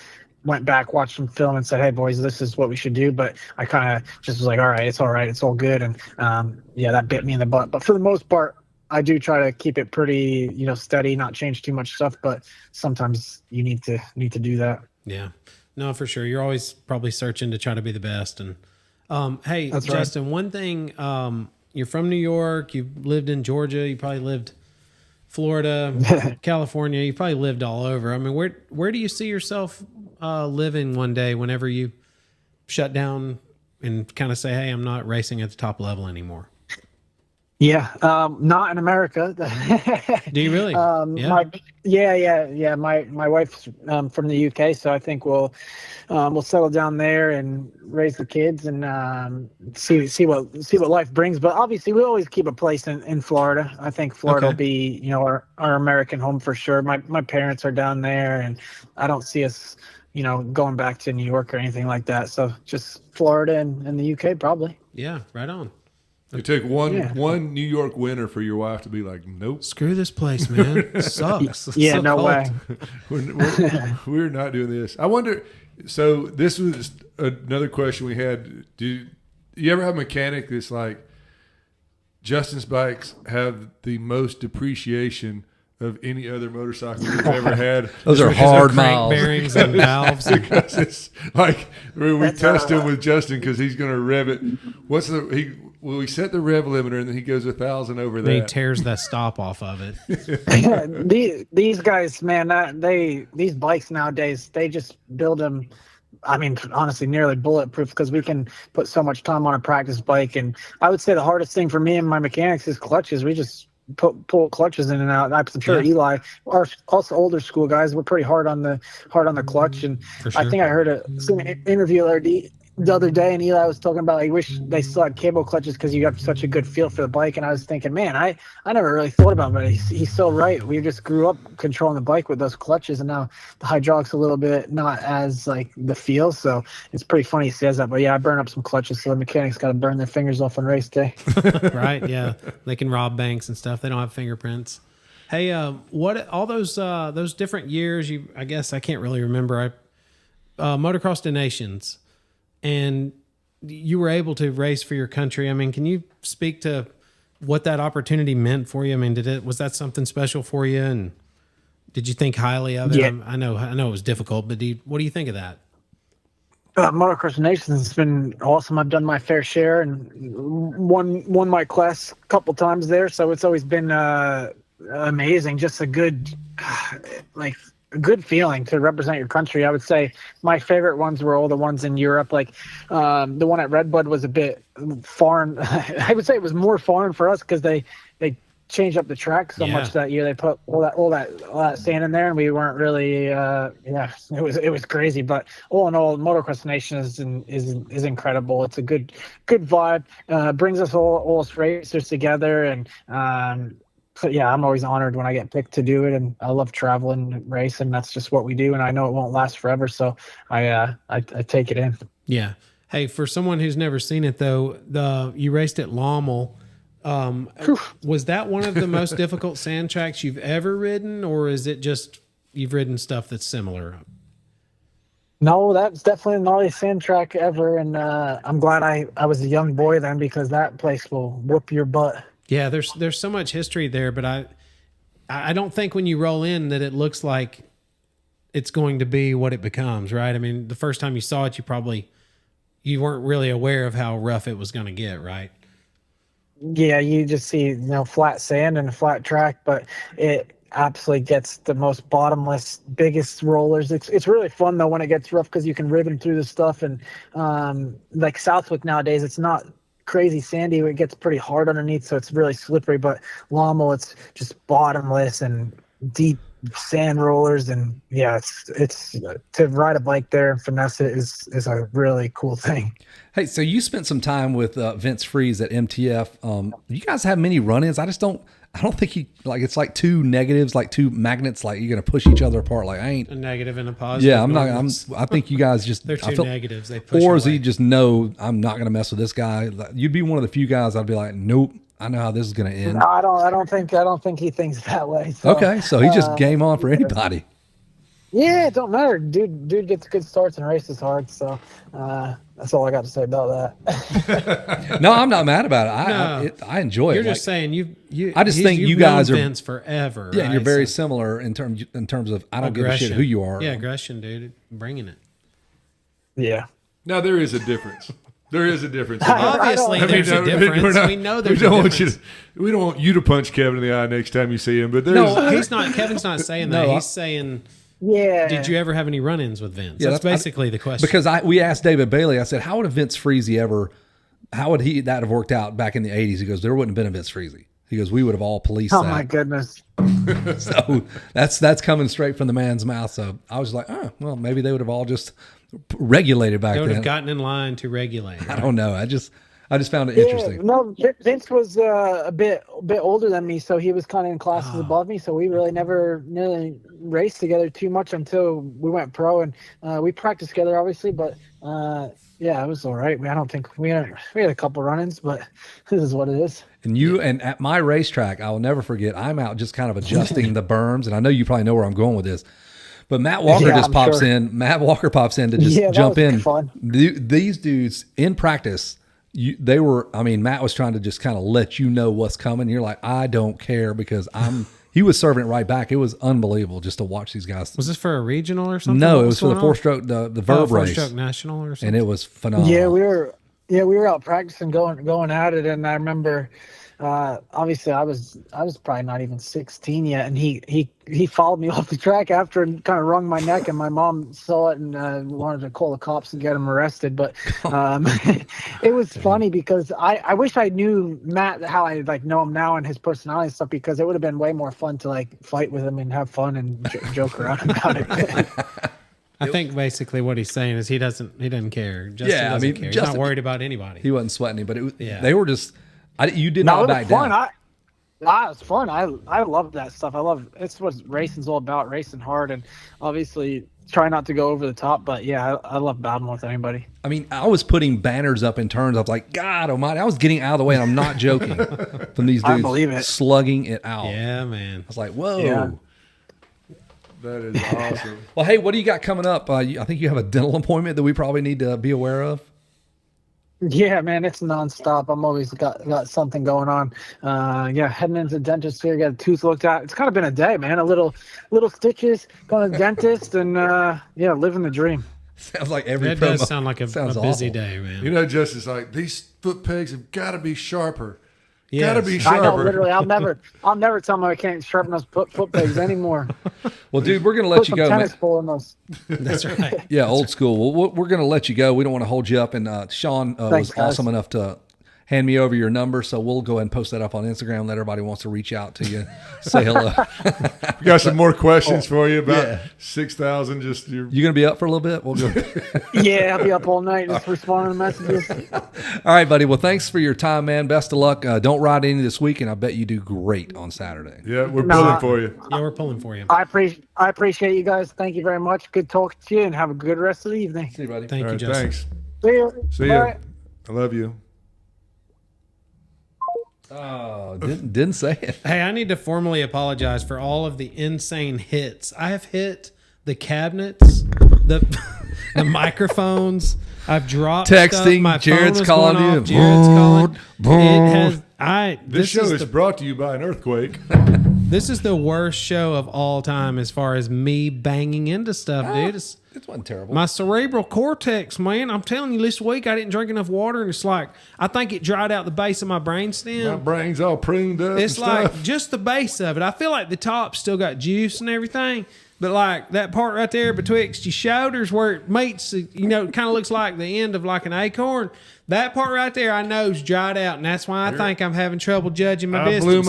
went back, watched some film, and said, "Hey boys, this is what we should do." But I kind of just was like, "All right, it's all good," and that bit me in the butt. But for the most part, I do try to keep it pretty, steady, not change too much stuff, but sometimes you need to do that. Yeah. No, for sure. You're always probably searching to try to be the best. And hey, That's right. Justin, one thing, you're from New York, you've lived in Georgia, you probably lived Florida, California, you probably lived all over. I mean, where do you see yourself living one day whenever you shut down and kind of say, hey, I'm not racing at the top level anymore? Yeah, not in America. Do you really? Yeah. My wife's from the UK, so I think we'll settle down there and raise the kids and see what life brings. But obviously, we always keep a place in Florida. I think Florida will be our American home for sure. My parents are down there, and I don't see us going back to New York or anything like that. So just Florida and the UK probably. Yeah, right on. It took one New York winter for your wife to be like, nope. Screw this place, man. It sucks. It's Yeah, so no cold. way. We're not doing this. I wonder. So this was another question we had. Do you ever have a mechanic that's like, Justin's bikes have the most depreciation of any other motorcycle we've ever had? Those are Because hard they're crank miles. bearings and valves. Because it's like we test him with Justin because he's going to rev it. We set the rev limiter and then he goes 1,000 over Then he that. tears that stop off of it. These guys, man, these bikes nowadays, they just build them. I mean, honestly, nearly bulletproof because we can put so much time on a practice bike. And I would say the hardest thing for me and my mechanics is clutches. We just pull clutches in and out. I'm sure Eli, us older school guys, we're pretty hard on the clutch. And For sure. I think I heard an interview the other day, and Eli was talking about, like, wish they still had cable clutches because you got such a good feel for the bike. And I was thinking, man, I never really thought about it, but he's so right. We just grew up controlling the bike with those clutches, and now the hydraulics a little bit not as like the feel. So it's pretty funny he says that. But yeah, I burn up some clutches, so the mechanics got to burn their fingers off on race day. Right? Yeah, they can rob banks and stuff. They don't have fingerprints. Hey, what all those different years? I guess I can't really remember. Motocross to Nations, and you were able to race for your country. I mean, can you speak to what that opportunity meant for you? I mean, was that something special for you? And did you think highly of it? Yeah. I know it was difficult, but what do you think of that? Motocross Nations has been awesome. I've done my fair share and won my class a couple times there. So it's always been amazing. Just a good, a good feeling to represent your country. I would say my favorite ones were all the ones in Europe. Like the one at Redbud was a bit foreign. I would say it was more foreign for us because they changed up the track so much that year. They put all that sand in there, and we weren't really. It was crazy. But all in all, Motocross Nation is incredible. It's a good vibe. Brings us all us racers together, and so yeah, I'm always honored when I get picked to do it, and I love traveling and racing. That's just what we do, and I know it won't last forever, so I take it in. Yeah. Hey, for someone who's never seen it though, you raced at Lommel. Was that one of the most difficult sand tracks you've ever ridden, or is it just you've ridden stuff that's similar? No, that's definitely the gnarliest sand track ever, and I'm glad I was a young boy then, because that place will whoop your butt. Yeah, there's so much history there, but I don't think when you roll in that it looks like it's going to be what it becomes, right? I mean, the first time you saw it, you weren't really aware of how rough it was going to get, right? Yeah, you just see flat sand and a flat track, but it absolutely gets the most bottomless, biggest rollers. It's really fun though when it gets rough, because you can ribbon through the stuff, and like Southwick nowadays, it's not crazy sandy. It gets pretty hard underneath, so it's really slippery. But Lommel, it's just bottomless and deep sand rollers, and yeah, it's to ride a bike there and finesse it is a really cool thing. Hey, so you spent some time with Vince Freeze at MTF. You guys have many run-ins? I don't think it's like two negatives, like two magnets, like you're gonna push each other apart. Like I ain't a negative and a positive. Yeah, I think you guys just they're two negatives. They push or is away. he just know I'm not gonna mess with this guy? You'd be one of the few guys I'd be like, nope, I know how this is gonna end. No, I don't think he thinks that way. So, okay, so he just game on for anybody. Yeah, it don't matter. Dude gets good starts and races hard. So that's all I got to say about that. No, I'm not mad about it. I enjoy it. You're just saying you. I just think you guys are Vince forever. Yeah, right? you're very similar in terms of I don't give a shit who you are. Yeah, aggression, dude, bringing it. Yeah. Now there is a difference. There is a difference. Obviously, there's a difference. We know there's a difference. We don't want you to punch Kevin in the eye next time you see him. But no, he's not. Kevin's not saying that. No, he's saying. Yeah. Did you ever have any run-ins with Vince? Yeah, that's basically the question. Because we asked David Bailey. I said, "How would a Vince Freezy ever? How would that have worked out back in the '80s?" He goes, "There wouldn't have been a Vince Freezy." He goes, "We would have all policed that." Oh my goodness. So that's coming straight from the man's mouth. So I was like, "Oh, well, maybe they would have all just regulated back they would then." have gotten in line to regulate. Right? I don't know. I just found it interesting. No, Vince was a bit older than me, so he was kind of in classes above me. So we really never raced together too much until we went pro, and we practiced together, obviously. But yeah, it was all right. I don't think we had a couple run-ins, but this is what it is. And at my racetrack, I will never forget. I'm out just kind of adjusting the berms, and I know you probably know where I'm going with this. But Matt Walker pops in. Matt Walker pops in to just jump in. Fun. These dudes in practice. Matt was trying to just kind of let you know what's coming. You're like, I don't care because he was serving it right back. It was unbelievable just to watch these guys. Was this for a regional or something? No, it was for the four-stroke, the Vurb race. Four-stroke national or something? And it was phenomenal. Yeah, we were out practicing, going at it, and I remember, obviously I was probably not even 16 yet, and he followed me off the track after and kind of wrung my neck, and my mom saw it and wanted to call the cops and get him arrested. But it was funny because I wish I knew Matt how I know him now and his personality and stuff, because it would have been way more fun to fight with him and have fun and joke around about it. I think basically what he's saying is he doesn't care. Justin doesn't care. He's not worried about anybody. He wasn't sweating it, but they were just. You did not back down. It was fun. I love that stuff. It's what racing's all about, racing hard, and obviously try not to go over the top. But yeah, I love battling with anybody. I mean, I was putting banners up in turns. I was like, God almighty. I was getting out of the way, and I'm not joking, from these dudes slugging it out. Yeah, man. I was like, whoa. Yeah. That is awesome. Well, hey, what do you got coming up? I think you have a dental appointment that we probably need to be aware of. Yeah, man, it's nonstop. I'm always got something going on. Heading into the dentist here, got a tooth looked at. It's kind of been a day, man. A little stitches, going to the dentist, and living the dream. Sounds like every That promo. does sound like a busy day, man. You know, Justice, like these foot pegs have got to be sharper. Yes. Got to be sharper. I know, literally. I'll never tell them I can't sharpen those foot pegs anymore. Well, dude, we're gonna let you go, tennis man. ball in those. That's right. Yeah, old school. Well, we're gonna let you go. We don't want to hold you up. And Sean was Thanks, guys. awesome enough to hand me over your number, so we'll go ahead and post that up on Instagram. Let everybody who wants to reach out to you, say hello. We got some more questions for you about 6,000. Just You gonna be up for a little bit? We'll go. Yeah, I'll be up all night just responding to messages. All right, buddy. Well, thanks for your time, man. Best of luck. Don't ride any this week, and I bet you do great on Saturday. yeah, we're pulling for you. Yeah, we're pulling for you. I appreciate you guys. Thank you very much. Good talking to you, and have a good rest of the evening. See you, buddy. Thank All you, right, Justin. thanks. See you. See Bye. ya. I love you. Oh, didn't say it. Hey, I need to formally apologize for all of the insane hits. I have hit the cabinets, the microphones. I've dropped Texting, stuff. My Jared's phone was calling going you. off. Jared's calling. It has. This show is is brought to you by an earthquake. This is the worst show of all time as far as me banging into stuff, dude. It wasn't terrible. My cerebral cortex, man. I'm telling you, this week I didn't drink enough water, and it's like I think it dried out the base of my brainstem. My brain's all pruned up. It's and like stuff. just the base of it. I feel like the top still got juice and everything, but like that part right there betwixt your shoulders where it meets, it kind of looks like the end of like an acorn. That part right there, I know is dried out, and that's why I think I'm having trouble judging my distances.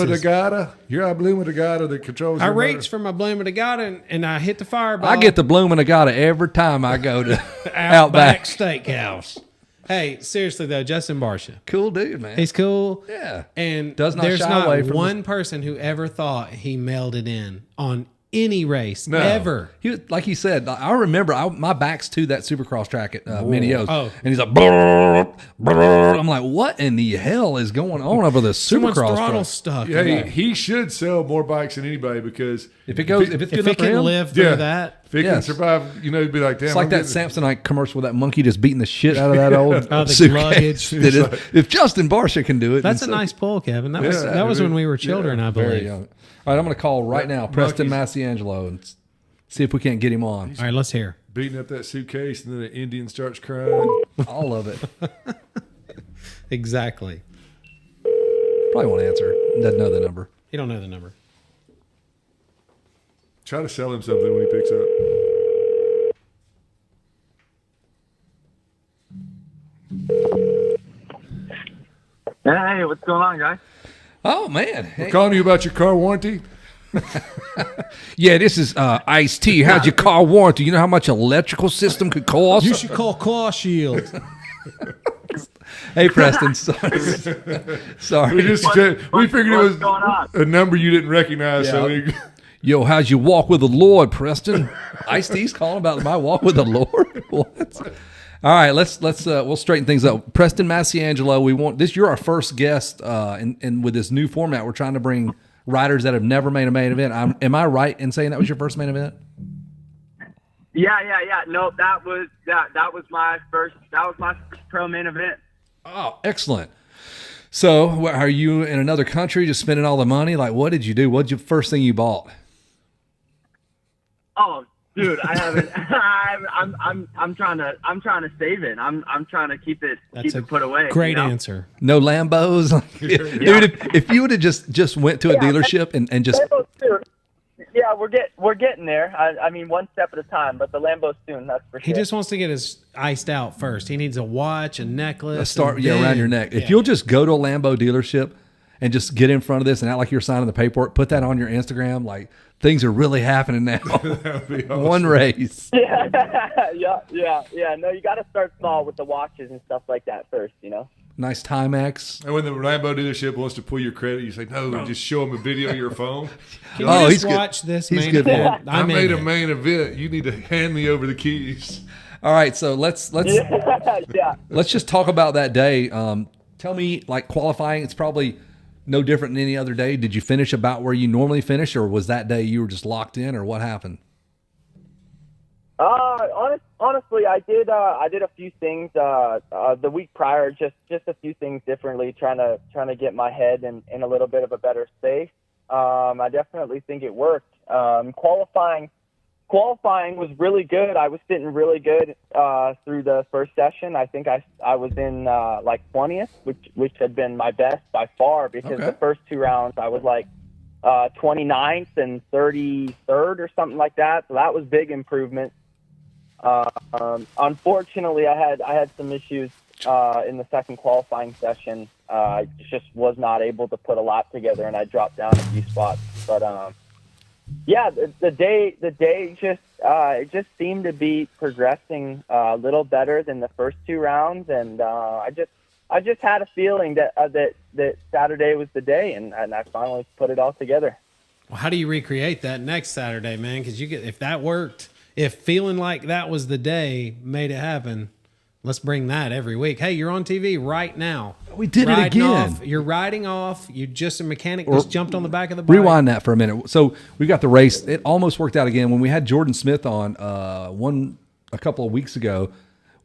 Your Blumidagata that controls I your motor. reached for my Blumidagata and I hit the fireball. I get the Blumidagata every time I go to Outback Outback. Steakhouse. Hey, seriously though, Justin Barcia. Cool dude, man. He's cool. Yeah. And Does not there's shy not away from one person who ever thought he mailed it in on any race ever. He was, like he said, I remember my back's to that Supercross track at Minneo's. Oh. And he's like, brrr, brrr. I'm like, what in the hell is going on over the Someone's Supercross throttle track? stuck. Yeah, he should sell more bikes than anybody because If it's good If enough it for can him, live through that. if it Yes. can survive, it'd be like, damn. it's like I'm that getting- Samsonite commercial with that monkey just beating the shit out of that old Oh, the suitcase. luggage. If Justin Barcia can do it, That's a then so- nice pull, Kevin. That Yeah, was it when is. we were children, I Very believe. young. All right, I'm going to call right now Preston Masciangelo and see if we can't get him on. All right, let's hear. beating up that suitcase, and then the Indian starts crying. All of it. Exactly. Probably won't answer. Doesn't know the number. You don't know the number. Try to sell him something when he picks up. Hey, what's going on, guys? Oh, man. Hey. We're calling you about your car warranty. Yeah, this is Ice T. How's your car warranty? You know how much electrical system could cost? You should call Claw Shield. Hey, Preston. Sorry. We figured it was what's going on? a number you didn't recognize. So Yeah. we, Yo, how's your walk with the Lord, Preston? Ice T's calling about my walk with the Lord. What? All right, let's we'll straighten things up. Preston Masciangelo, we want this. You're our first guest, and with this new format, we're trying to bring riders that have never made a main event. Am I right in saying that was your first main event? Yeah. No, that was my first pro main event. Oh, excellent. So, are you in another country just spending all the money? Like, what did you do? What's your first thing you bought? Oh, dude, I haven't. I'm trying to save it. I'm trying to keep it put away. Great you know? answer. No Lambos, dude. If you would have just went to a dealership and just Yeah, we're getting there. I mean, one step at a time, but the Lambo soon. That's for sure. He just wants to get his iced out first. He needs a watch, a necklace. start and around then- your neck. If yeah. you'll just go to a Lambo dealership and just get in front of this and act like you're signing the paperwork, put that on your Instagram. Like things are really happening now. that'd be awesome. One race. yeah. No, you got to start small with the watches and stuff like that first. You know. Nice Timex. And when the Lambo dealership wants to pull your credit, you say, no, just show them a video of your phone. Can Oh, you he's just good. watch this He's main good, man. event? I I'm made in a it. main event. You need to hand me over the keys. All right, so let's Yeah. let's just talk about that day. Tell me, like qualifying, it's probably no different than any other day. Did you finish about where you normally finish, or was that day you were just locked in, or what happened? Honestly, I did a few things the week prior, just a few things differently, trying to get my head in a little bit of a better space. I definitely think it worked. Qualifying was really good. I was sitting really good through the first session. I think I was in like 20th, which had been my best by far, because Okay. the first two rounds I was like 29th and 33rd or something like that. So that was big improvement. Unfortunately, I had some issues in the second qualifying session. I just was not able to put a lap together, and I dropped down a few spots. But yeah, the day just it just seemed to be progressing a little better than the first two rounds, and I just had a feeling that that Saturday was the day, and I finally put it all together. Well, how do you recreate that next Saturday, man? Because if that worked, if feeling like that was the day made it happen, let's bring that every week. Hey, you're on TV right now. We did it again. You're riding off. You just a mechanic just jumped on the back of the bike. Rewind that for a minute. So we got the race. It almost worked out again when we had Jordan Smith on a couple of weeks ago.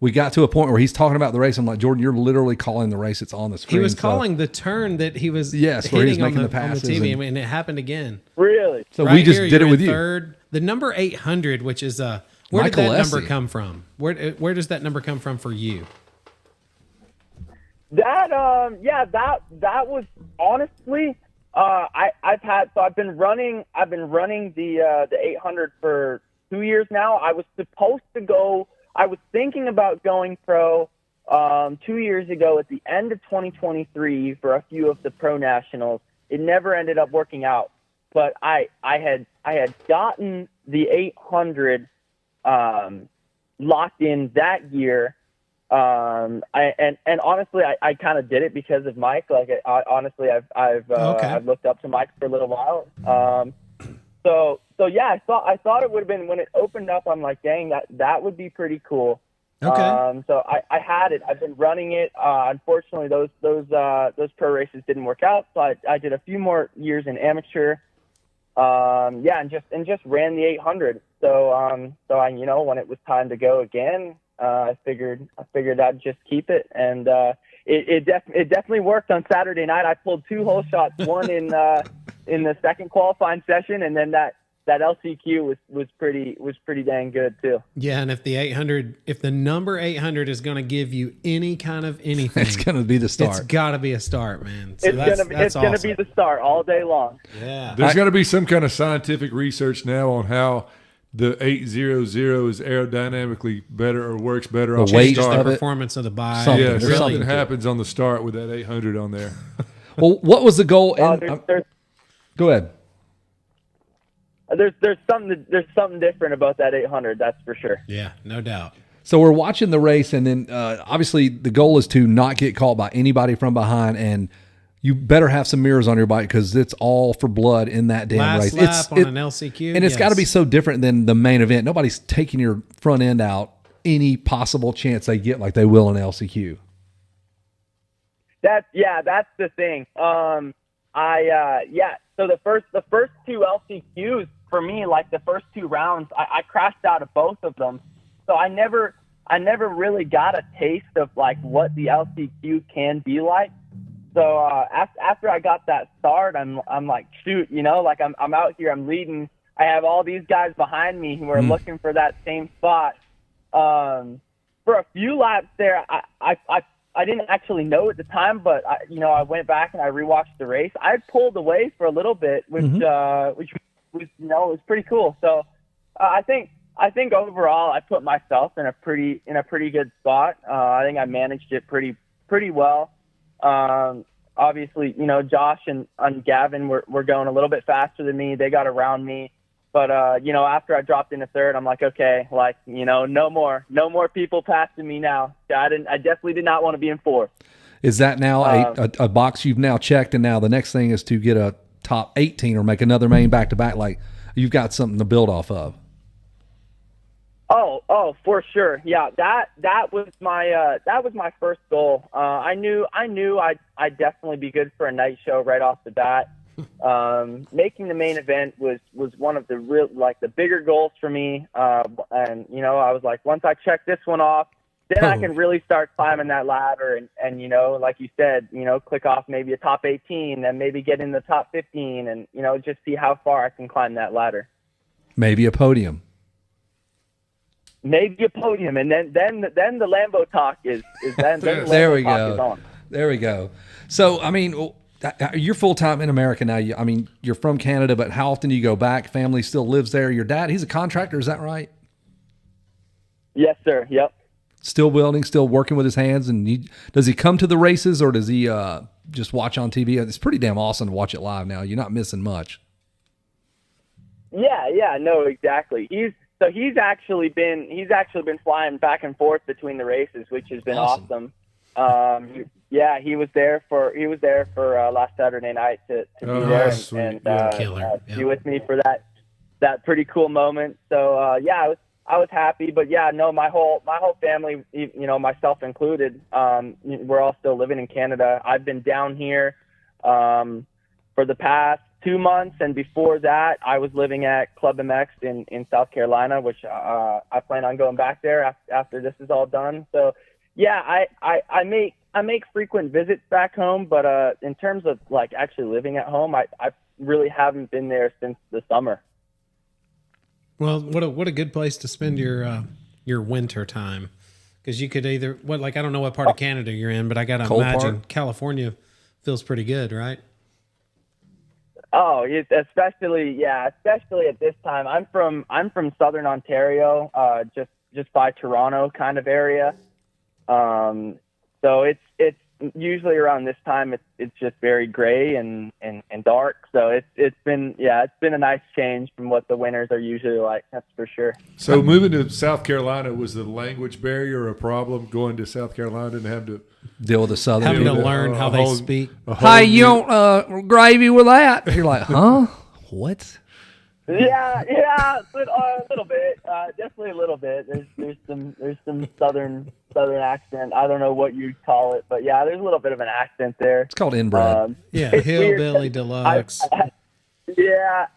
We got to a point where he's talking about the race. I'm like, Jordan, you're literally calling the race. It's on the screen. He was calling the turn that he was where he was making on the passes on the TV, and it happened again. Really? So Right we just here, did it you're with in you. third. The number 800, which is where Michael did that Essie. number come from? Where does that number come from for you? That that was honestly I've been running the 800 for 2 years now. I was thinking about going pro 2 years ago at the end of 2023 for a few of the pro nationals. It never ended up working out, but I had gotten the 800 locked in that year. And honestly, I kind of did it because of Mike. Like, honestly, I've looked up to Mike for a little while. So yeah, I thought it would have been when it opened up. I'm like, dang, that would be pretty cool. Okay. So I had it. I've been running it. Unfortunately, those pro races didn't work out. So I did a few more years in amateur. And just ran the 800. So I, when it was time to go again, I figured I'd just keep it, and it definitely worked on Saturday night. I pulled 2 hole shots, one in the second qualifying session, and then that LCQ was pretty dang good too. Yeah, and if the number 800 is going to give you any kind of anything, It's going to be the start. It's got to be a start, man. So It's gonna be the start all day long. Yeah. There's got to be some kind of scientific research now on how the 800 is aerodynamically better or works better on the weight Changes start. the of it. performance of the bike. Something. Yeah, There's something something to it. happens on the start with that 800 on there. Well, what was the goal? And, go ahead. There's something different about that 800. That's for sure. Yeah, no doubt. So we're watching the race, and then obviously the goal is to not get caught by anybody from behind, and you better have some mirrors on your bike because it's all for blood in that damn Last race. lap on an LCQ, and it's got to be so different than the main event. Nobody's taking your front end out any possible chance they get like they will in LCQ. That's the thing. So the first 2 LCQs for me, like the first 2 rounds, I crashed out of both of them. So I never really got a taste of like what the LCQ can be like. So after I got that start, I'm like, shoot, like I'm out here, I'm leading. I have all these guys behind me who are looking for that same spot. For a few laps there, I didn't actually know at the time, but I went back and I rewatched the race. I pulled away for a little bit, which was was pretty cool. So I think overall I put myself in a pretty good spot. I think I managed it pretty well. Obviously, Josh and Gavin were going a little bit faster than me. They got around me. But, after I dropped into third, I'm like, okay, no more people passing me now. I definitely did not want to be in fourth. Is that now a box you've now checked, and now the next thing is to get a top 18 or make another main back-to-back? Like, you've got something to build off of. Oh, for sure. Yeah, that was my first goal. I knew I'd definitely be good for a night show right off the bat. Making the main event was one of the the bigger goals for me. And I was like, once I check this one off, then I can really start climbing that ladder and like you said, click off maybe a top 18, then maybe get in the top 15 and, just see how far I can climb that ladder. Maybe a podium. Maybe a podium, and then the Lambo talk is then the There Lambo we talk go. is on. There we go. So, I mean, you're full-time in America now. You're from Canada, but how often do you go back? Family still lives there. Your dad, he's a contractor, is that right? Yes, sir. Yep. still building, still working with his hands? And does he come to the races, or does he just watch on TV? It's pretty damn awesome to watch it live now. You're not missing much. Yeah, no, exactly. He's actually been flying back and forth between the races, which has been awesome. Yeah, he was there for last Saturday night to be there and be with me for that pretty cool moment. So yeah, I was happy, but yeah, no, my whole family, myself included, we're all still living in Canada. I've been down here for the past 2 months, and before that, I was living at Club MX in South Carolina, which I plan on going back there after this is all done. So yeah, I make frequent visits back home, but in terms of like actually living at home, I really haven't been there since the summer. Well, what a good place to spend your winter time, because you could either I don't know what part of Canada you're in, but I gotta imagine part. California feels pretty good, right? Oh, especially at this time. I'm from Southern Ontario, just by Toronto kind of area. So it's usually around this time it's just very gray and dark. So it's been a nice change from what the winters are usually like. That's for sure. So moving to South Carolina, was the language barrier a problem going to South Carolina and have to deal with the Southern having people? to learn how they speak? Hey, you don't gravy with that? You're like, huh? What? Yeah, but a little bit, definitely a little bit. There's some southern accent. I don't know what you'd call it, but yeah, there's a little bit of an accent there. It's called inbred. Hillbilly deluxe.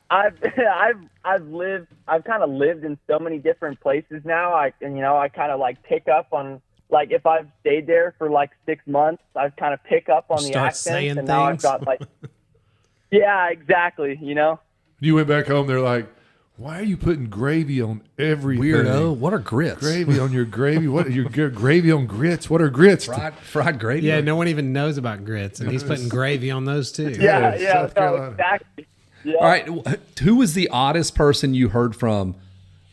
I've kind of lived in so many different places now. I kind of like pick up on, like, if I've stayed there for like 6 months, I kind of pick up on the accent, and now I've got like, yeah, exactly. You went back home, they're like, why are you putting gravy on everything? Weirdo. What are grits? Gravy on your gravy? What? Your gravy on grits? What are grits? Fried gravy? Yeah, no one even knows about grits, and he's putting gravy on those too. Yeah, exactly. Yeah. All right. Who was the oddest person you heard from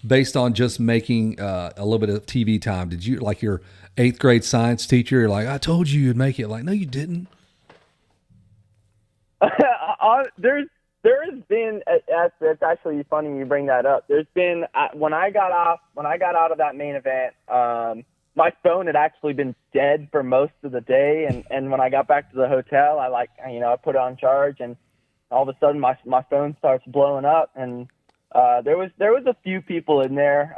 based on just making a little bit of TV time? Did you, like your 8th grade science teacher, you're like, I told you you'd make it. Like, no, you didn't. There has been. It's actually funny you bring that up. There's been when I got out of that main event, my phone had actually been dead for most of the day, and when I got back to the hotel, I put it on charge, and all of a sudden my phone starts blowing up, and there was a few people in there.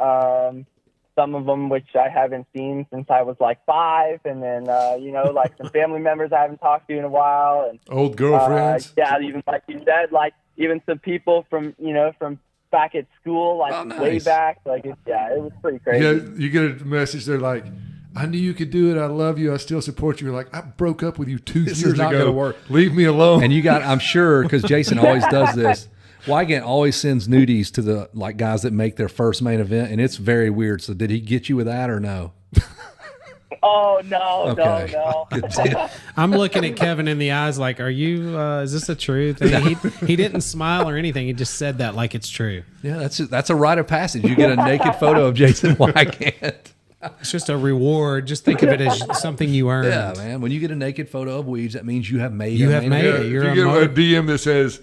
Some of them which I haven't seen since I was like 5, and then like some family members I haven't talked to in a while, and old girlfriends. Even like you said, like even some people from back at school, like way back. Like it was pretty crazy. Yeah, you get a message. They're like, I knew you could do it. I love you. I still support you. You're like, I broke up with you 2 years ago. This is not going to work. Leave me alone. And you got, I'm sure, because Jason always does this. Wygant always sends nudies to the guys that make their first main event, and it's very weird. So did he get you with that or no? Oh, no, no. I'm looking at Kevin in the eyes like, are you, is this the truth? And he didn't smile or anything. He just said that like it's true. Yeah, that's a rite of passage. You get a naked photo of Jason Wygant. It's just a reward. Just think of it as something you earned. Yeah, man. When you get a naked photo of Weege, that means you have made it. You have made it. If you get a DM that says,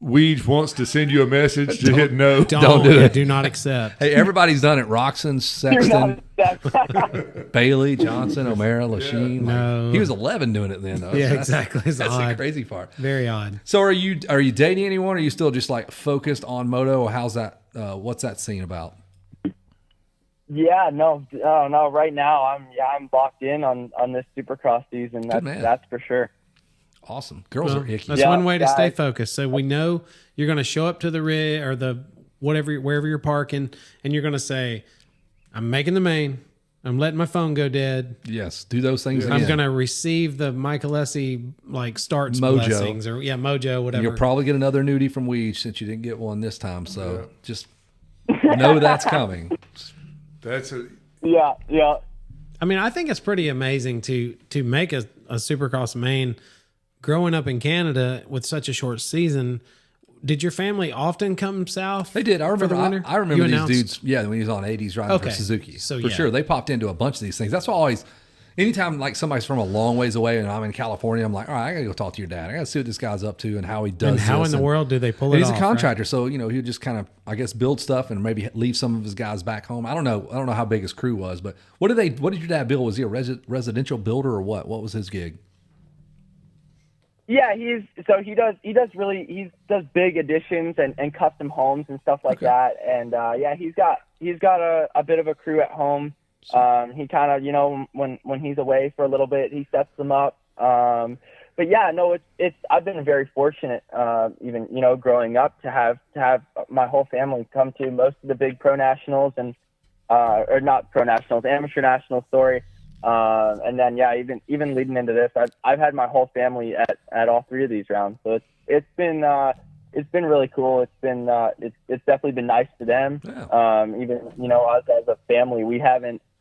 Weege wants to send you a message, to hit no. Don't do it. Do not accept. Hey, everybody's done it. Roxon, Sexton, Bailey, Johnson, O'Mara, Lachine. No. He was 11 doing it then, though. Yeah, So exactly. It's that's odd. the crazy part. Very odd. So are you dating anyone, or are you still just like focused on moto, or how's that? What's that scene about? Yeah, no. Right now, I'm locked in on this Supercross season. That's for sure. Awesome. Girls are icky. That's one way to stay focused. So we know you're going to show up to the rig or the wherever you're parking, and you're going to say, I'm making the main. I'm letting my phone go dead. Yes, do those things. I'm going to receive the Mike Alessi starts Mojo. blessings or Mojo, whatever. You'll probably get another nudie from Weege since you didn't get one this time. So just know that's coming. Yeah. I mean, I think it's pretty amazing to make a Supercross main growing up in Canada with such a short season. did your family often come south? They did. I remember. the winter? I remember You these announced- dudes. Yeah, when he was on 80s riding for Okay. Suzuki. So, for yeah. sure, they popped into a bunch of these things. That's why I always, anytime like somebody's from a long ways away and I'm in California, I'm like, all right, I gotta go talk to your dad. I gotta see what this guy's up to and how he does. And how this. in the world do they pull And it he's off? a right? contractor, so he would just kind of, I guess, build stuff and maybe leave some of his guys back home. I don't know how big his crew was, but what did your dad build? Was he a residential builder or what? What was his gig? Yeah, he does big additions and custom homes and stuff like that. And yeah, he's got a bit of a crew at home. He kind of, when he's away for a little bit, he sets them up. But yeah, no, I've been very fortunate, even, growing up to have my whole family come to most of the big pro nationals and, or not pro nationals, amateur nationals, sorry. And then, yeah, even leading into this, I've had my whole family at all three of these rounds. So it's been really cool. It's been, it's definitely been nice to them. Yeah. Even, us as a family,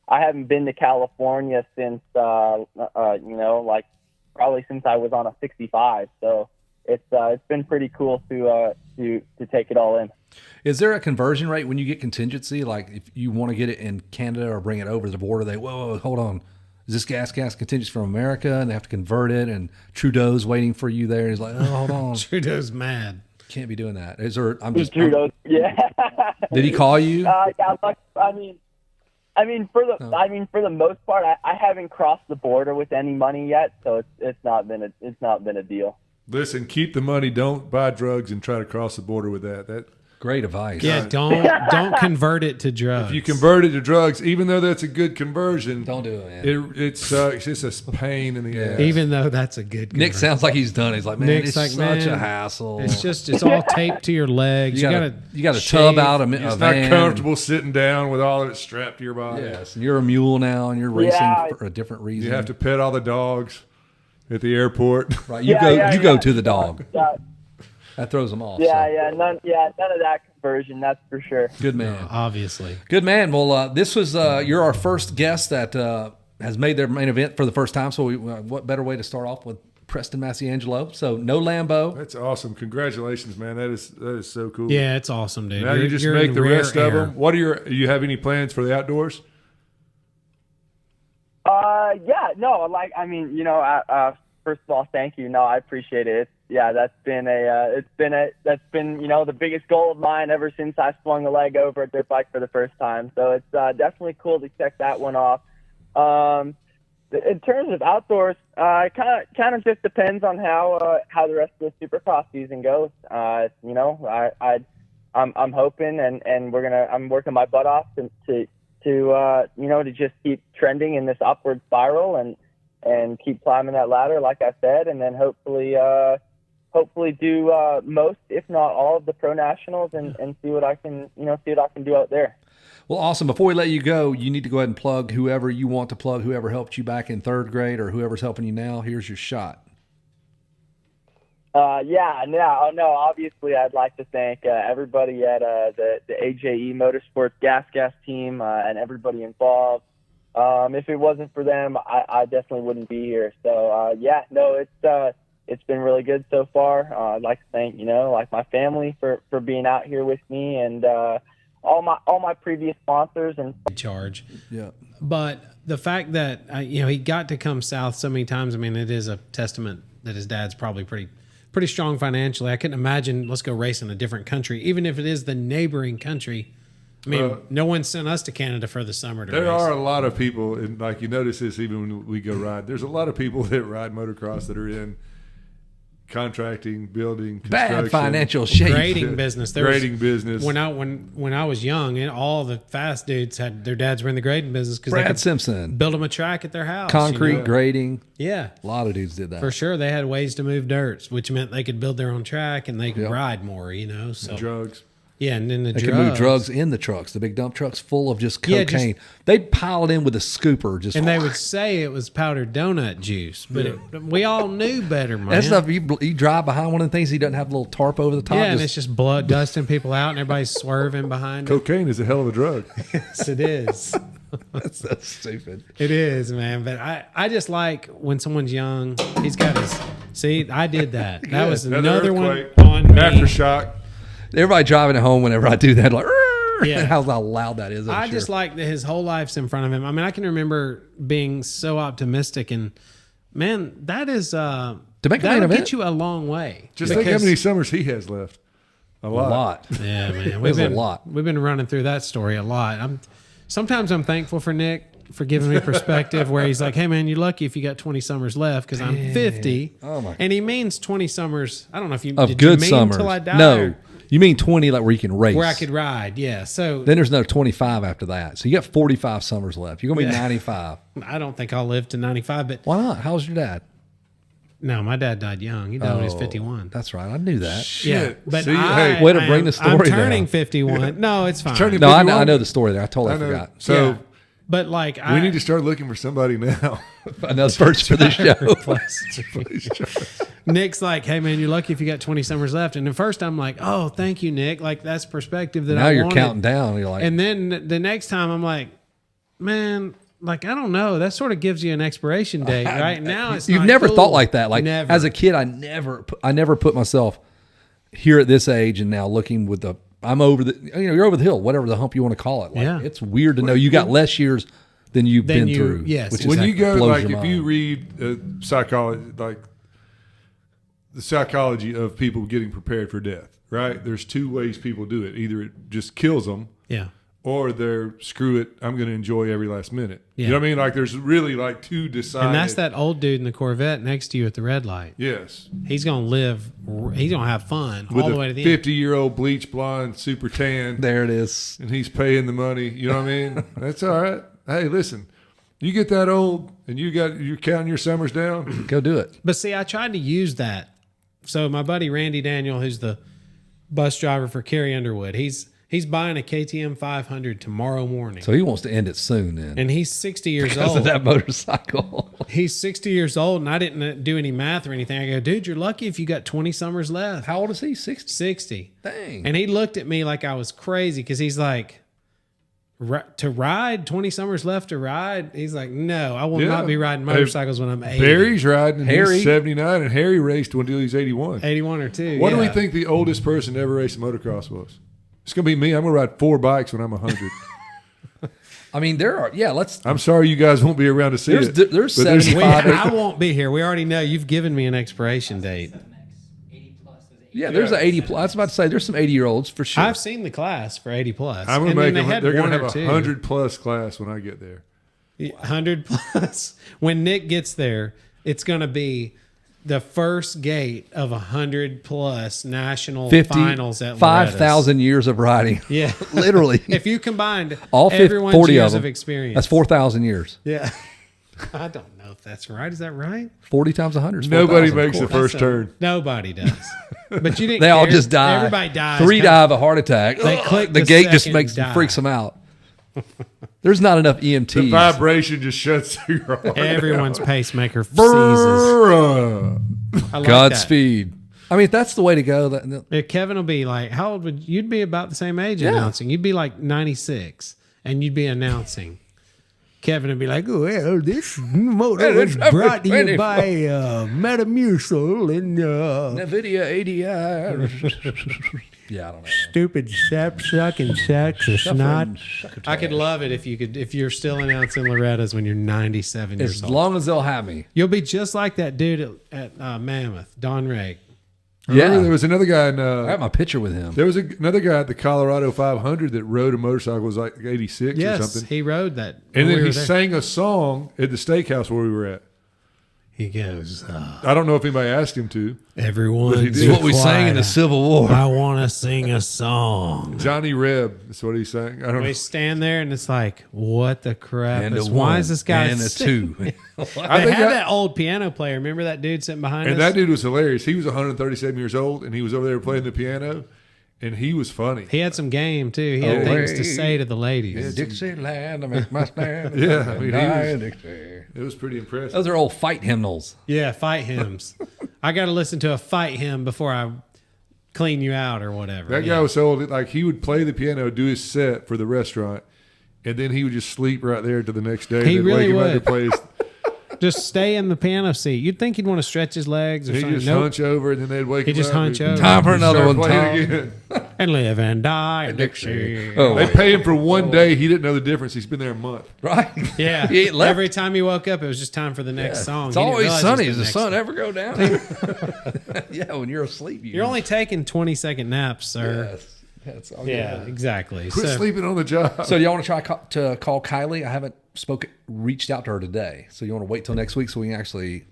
I haven't been to California since, like probably since I was on a 65. So it's been pretty cool to take it all in. Is there a conversion rate when you get contingency? Like if you want to get it in Canada or bring it over the border, whoa, hold on. Is this gas contingency from America? And they have to convert it, and Trudeau's waiting for you there. He's like, oh, hold on. Trudeau's mad. Can't be doing that. Is there, Yeah. Did he call you? Yeah, for the most part, I haven't crossed the border with any money yet, so it's not been a deal. Listen, keep the money. Don't buy drugs and try to cross the border with that. Great advice. Yeah, don't convert it to drugs. If you convert it to drugs, even though that's a good conversion, Don't do it, man. it sucks. It's a pain in the ass. Even though that's a good Nick conversion. sounds like he's done. He's like, man, Nick's it's like, such man, a hassle. It's all taped to your legs. you got to shave. tub out a It's not van. comfortable sitting down with all of it strapped to your body. Yes, and you're a mule now, and you're racing Yeah. for a different reason. You have to pet all the dogs at the airport. Right, you Yeah, go yeah. to the dog. Yeah, That throws them off. none of that conversion, that's for sure. So. Good man. Obviously. Good man. Well, this was you're our first guest that has made their main event for the first time. So what better way to start off with Preston Masciangelo? So no Lambo. That's awesome. Congratulations, man. That is so cool. Yeah, it's awesome, dude. Now you just you're make in the rare rest of air. them. Do you have any plans for the outdoors? Yeah, no, first of all, thank you. No, I appreciate it. That's been the biggest goal of mine ever since I swung a leg over a dirt bike for the first time. So it's definitely cool to check that one off. In terms of outdoors, it kind of just depends on how the rest of the Supercross season goes. I'm hoping and I'm working my butt off to just keep trending in this upward spiral and keep climbing that ladder, like I said, and then hopefully do most, if not all, of the pro nationals and see what I can do out there. Well, awesome. Before we let you go, you need to go ahead and plug whoever you want to plug, whoever helped you back in third grade or whoever's helping you now. Here's your shot. Obviously, I'd like to thank everybody at the AJE Motorsports Gas team and everybody involved. If it wasn't for them, I definitely wouldn't be here. So, it's been really good so far. I'd like to thank, my family for being out here with me and all my previous sponsors and charge. Yeah. But the fact that he got to come south so many times, I mean, it is a testament that his dad's probably pretty strong financially. I couldn't imagine let's go race in a different country, even if it is the neighboring country. I mean, no one sent us to Canada for the summer to race. There are a lot of people, and like you notice this even when we go ride, there's a lot of people that ride motocross that are in contracting, building, construction, Bad financial shape. grading business. business. When I was young, and all the fast dudes had their dads were in the grading business because they Brad could Simpson. build them a track at their house. Concrete grading. Yeah, A lot of dudes did that. for sure. They had ways to move dirts, which meant they could build their own track and they could ride more. So drugs. yeah, and then They could move drugs in the trucks, the big dump trucks full of just Yeah, cocaine. They'd pile it in with a scooper. And they would say it was powdered donut juice, but we all knew better, man. that stuff, you drive behind one of the things, he doesn't have a little tarp over the top. Yeah, and it's just blood dusting people out, and everybody's swerving behind it. Cocaine is a hell of a drug. Yes, it is. that's so stupid. It is, man. But I just like when someone's young, he's got his. See, I did that. That was Another another one earthquake. on showing me. Aftershock. Everybody driving at home whenever I do that, like, Yeah. how loud that is. I just like that his whole life's in front of him. I mean, I can remember being so optimistic, and man, that is To make a main that'll event? get you a long way. Just think how Because- many summers he has left. A a lot. lot. Yeah, man, There's a been lot. We've been running through that story a lot. Sometimes I'm thankful for Nick for giving me perspective where he's like, "Hey, man, you're lucky if you got 20 summers left because I'm 50." Oh, my. And he means 20 summers. I don't know if you Of did good you mean summers. till I die No. or You mean 20 like where you can race. where I could ride. Yeah, so Then there's another 25 after that. So you got 45 summers left. You're going to be 95. I don't think I'll live to 95. But Why not? How's your dad? no, my dad died young. He died when he was 51. That's right. I knew that. Yeah, Shit. but See, I, hey, way to I bring am- the story I'm turning down. 51. No, it's fine. Turning- No, I 51? know the story there. I totally I know. forgot. So Yeah. But like, we need to start looking for somebody now. Another first for the show. Nick's like, "Hey man, you're lucky if you got 20 summers left." And at first I'm like, "Oh, thank you, Nick. Like that's perspective that Now I you're wanted." counting down. You're like, And then the next time I'm like, "Man, like I don't know. That sort of gives you an expiration date, right?" Now it's you've not never cool. thought like that. Like Never. as a kid, I never put myself here at this age and now looking with the, I'm over the, you're over the hill, whatever the hump you want to call it. Like, Yeah. it's weird to know you got less years than you've Than been you- through. yes. which is When that you go, blows like, your if you mind. read psychology, like the psychology of people getting prepared for death, right? There's two ways people do it. Either it just kills them, Yeah. or they're screw it, I'm going to enjoy every last minute. Yeah. You know what I mean? Like there's really like two decided. And that's that old dude in the Corvette next to you at the red light. Yes. He's gonna live. He's gonna have fun With all the a way to the end. 50-year-old bleach blonde, super tan, There it is. and he's paying the money. You know what I mean? That's all right. Hey, listen, you get that old and you're counting your summers down. Go do it. But see, I tried to use that. So my buddy Randy Daniel, who's the bus driver for Carrie Underwood, he's buying a KTM 500 tomorrow morning, So he wants to end it soon then. and he's 60 years Because of old. that motorcycle. He's 60 years old, and I didn't do any math or anything. I go, "Dude, you're lucky if you got 20 summers left." How old is he? 60? 60. Dang. And he looked at me like I was crazy because he's like, "To ride 20 summers left to ride?" He's like, "No, I will Yeah. not be riding Hey, motorcycles when I'm 80." Barry's riding, and Harry- he's 79, and Harry raced until he's 81. 81 or 2. What do we yeah. think the oldest person to ever race motocross was? It's going to be me. I'm going to ride 4 bikes when I'm 100. I mean, there are, let's, I'm sorry you guys won't be around to see there's, it. there's but there's 75. I won't be here. We already know you've given me an expiration date. 80 plus is 80. Yeah, there's an 80 plus. I was about to say, there's some 80-year-olds for sure. I've seen the class for 80 plus. I'm going And to then make them. they had They're going one to or have a two. 100+ class when I get there. 100 plus. When Nick gets there, it's going to be the first gate of 100 plus national 50, finals at 5,000 years of riding. Yeah. Literally. If you combined All 50, everyone's 40 years of of them. experience. That's 4,000 years. Yeah. I don't know if that's right. Is that right? 40 times 100 is Nobody 4,000, makes of the course. first turn. Nobody does. But you didn't They all care. just die. Everybody dies. 3 die of a heart attack. They click the the gate just second makes die. freaks them out. There's not enough E EMTs. The vibration just shuts through your heart. Everyone's pacemaker seizes. Brrrr. I like Godspeed. I mean, if that's the way to go. That, that. Kevin will be like, how old would you'd be about the same age Yeah. announcing? You'd be like 96 and you'd be announcing. Kevin would be like, "Well, this motor was brought to you by Metamucil and NVIDIA ADI. Yeah, I don't know. stupid sap sucking sacks of snot." I could love it if you're still announcing Loretta's when you're 97 years As old. long as they'll have me. You'll be just like that dude at Mammoth, Don Ray. Remember, Yeah. there was another guy in. I got my picture with him. There was another guy at the Colorado 500 that rode a motorcycle. It was like 86 or Yes, something. he rode that. And when then we he were there. sang a song at the steakhouse where we were at. He goes, I don't know if anybody asked him to. "Everyone, But he did. be It's what we sang in the quiet. Civil War. I want to sing a song." Johnny Reb. That's what he sang. I don't We know. stand there and it's like, what the crap? And a is, one. why is this guy And a sing- 2. I They think had that, that old piano player. Remember that dude sitting behind us? and that dude was hilarious. He was 137 years old, and he was over there playing the piano, and he was funny. He had some game too. He had Oh, things hey. to say to the ladies. Dixieland, I make my stand. Yeah, I mean, he Die was- in Dixie. It was pretty impressive. Those are old fight hymnals. Yeah, fight hymns. I got to listen to a fight hymn before I clean you out or whatever. That Yeah. guy was so old, like he would play the piano, do his set for the restaurant, and then he would just sleep right there to the next day. He They'd really wake him up would. to play his, Just stay in the piano seat. You'd think he'd want to stretch his legs or He something. just Nope. hunch over, and then they'd wake He him just up. hunch and over. Time for he'd another start one, playing Tom. again. And live and die in Dixie. Oh, They pay him for one day. He didn't know the difference. He's been there a month. right? Yeah. He ain't left. Every time he woke up, it was just time for the next song. It's He didn't always realize sunny. it Does was the next sun song. ever go down? Yeah, when you're asleep. You're only taking 20-second naps, sir. Yes. That's all Yeah, good. exactly. Quit sleeping on the job. So, do y'all want to try to call Kylie? I haven't reached out to her today. So, you want to wait till next week so we can actually.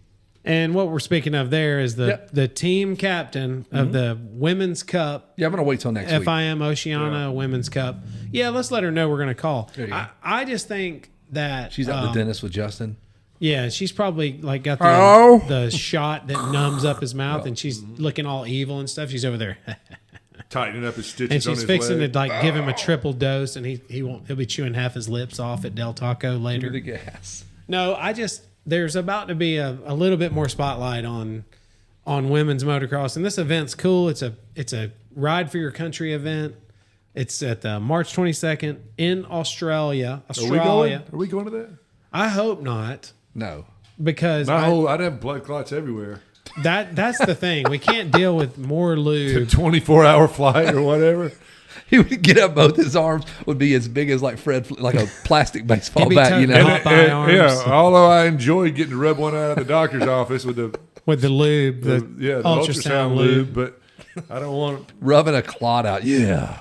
And what we're speaking of there is the Yep. the team captain of the Women's Cup, Yeah, I'm going to wait till next week. FIM Oceania Women's Cup. Yeah, let's let her know we're going to call. There you go. I just think that She's at the dentist with Justin. yeah, she's probably like got Hello? the shot that numbs up his mouth, and she's looking all evil and stuff. She's over there, Tightening up his stitches and on she's his fixing leg. to like give him a triple dose, and he'll be chewing half his lips off at Del Taco Give later. me the gas. No, there's about to be a little bit more spotlight on women's motocross, and this event's cool. It's a ride for your country event. It's at the March 22nd in Australia. Are we going to that? I hope not, No. because I'd have blood clots everywhere. that's the thing. We can't deal with more lube. 24-hour flight or whatever. He would get up, both his arms would be as big as like like a plastic baseball He'd be bat, you toting know? hot by arms. Yeah, although I enjoyed getting to rub one out of the doctor's office with the lube, the ultrasound lube, but I don't want Rubbing a clot out. Yeah.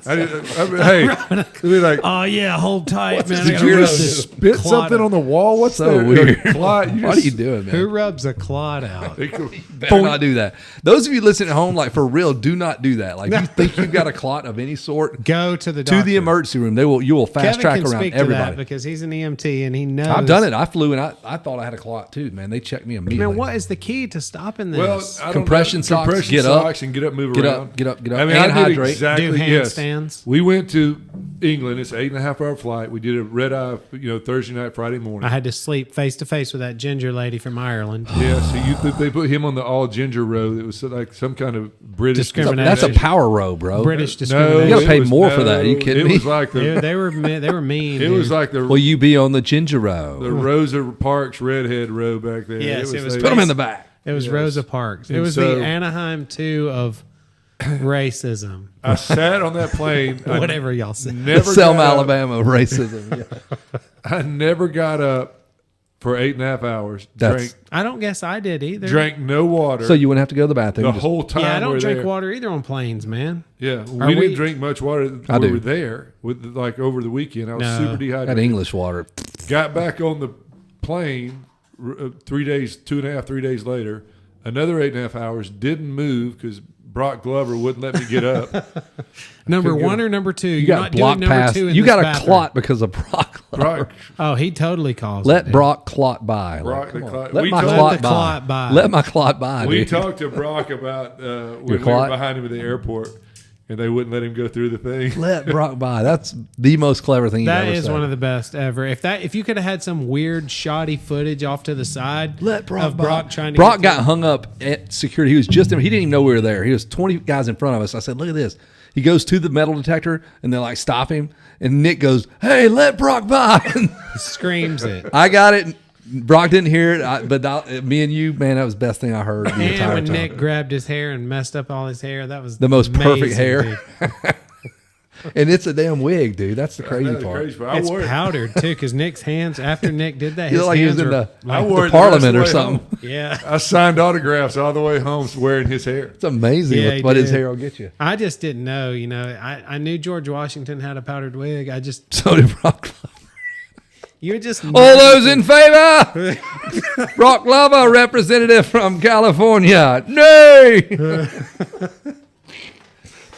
hey, it'd be like, oh yeah, hold tight, man. I did gotta you rub just this spit clot something out. on the wall? What's So that? weird. Clot? What are you doing, man? Who rubs a clot out? Better not do that. Those of you listening at home, like for real, do not do that. Like you think you've got a clot of any sort, Go to the to doctor. the emergency room. You will fast Kevin track can around speak to everybody. that because he's an EMT and he knows. I've done it. I flew and I thought I had a clot too, man. They checked me immediately. Man, what is the key to stopping this? Well, I don't Compression know. socks, Compression get up. socks, and get up, move Get around. up, get up, get up, I mean, and I did hydrate. exactly. Do Yes. handstands. We went to England. It's an 8.5-hour flight. We did a red eye, Thursday night, Friday morning. I had to sleep face to face with that ginger lady from Ireland. Yeah, so they put him on the all ginger row. It was like some kind of British Discrimination. That's a power row, bro. British No, discrimination. You gotta pay it was- more for that. Are you kidding it me? was like They were mean. it dude. was like the Will you be on the ginger row? the Rosa Parks redhead row back there. Yes, it was Put them in the back. It was Yes. Rosa Parks. It And was so- the Anaheim 2 of racism. I sat on that plane. Whatever y'all say. Never Selma, got up. Alabama racism. Yeah. I never got up for 8.5 hours. That's- I don't guess I did either. Drank no water. So you wouldn't have to go to the bathroom. the Just- whole time. Yeah, I don't we're drink there. water either on planes, man. Yeah, Are we we- didn't drink much water I when we do. were there. With like over the weekend, I was No. super Had dehydrated. English water. Got back on the plane 3 days, 2.5, 3 days later. Another 8.5 hours. Didn't move because Brock Glover wouldn't let me get up. Number Couldn't get one it. or number two? You You're got not doing block number pass. 2 in You this got a bathroom. clot because of Brock. Brock, Oh, he totally caused Let it. Brock clot by. Like, Brock come the on. clot- Let we my told- clot Let the by. clot by. Let my clot by. we dude. talked to Brock about when we were clot? behind him at the airport, and they wouldn't let him go through the thing. Let Brock by. That's the most clever thing you've That ever is said. one of the best ever. If you could have had some weird shoddy footage off to the side Let Brock of by. Brock trying to Brock get got hung up at security. He was just he didn't even know we were there. He was 20 guys in front of us. I said, "Look at this." He goes to the metal detector and they're like, "Stop him." And Nick goes, "Hey, let Brock by." screams it. I got it. Brock didn't hear it, but me and you, man, that was the best thing I heard the And entire when time. Nick grabbed his hair and messed up all his hair, that was The most perfect amazing, hair. dude. And it's a damn wig, dude. That's the crazy That's part. crazy, but I It's wore it. powdered too, because Nick's hands after Nick did that, He his looked like he was hands in were the, I like, wore it the Parliament the or rest of the way something. home. yeah. I signed autographs all the way home wearing his hair. It's amazing Yeah, he what his did. hair will get you. I just didn't know. I knew George Washington had a powdered wig. I just So did Brock. you just All those in favor? Brock Glover, representative from California. Nay!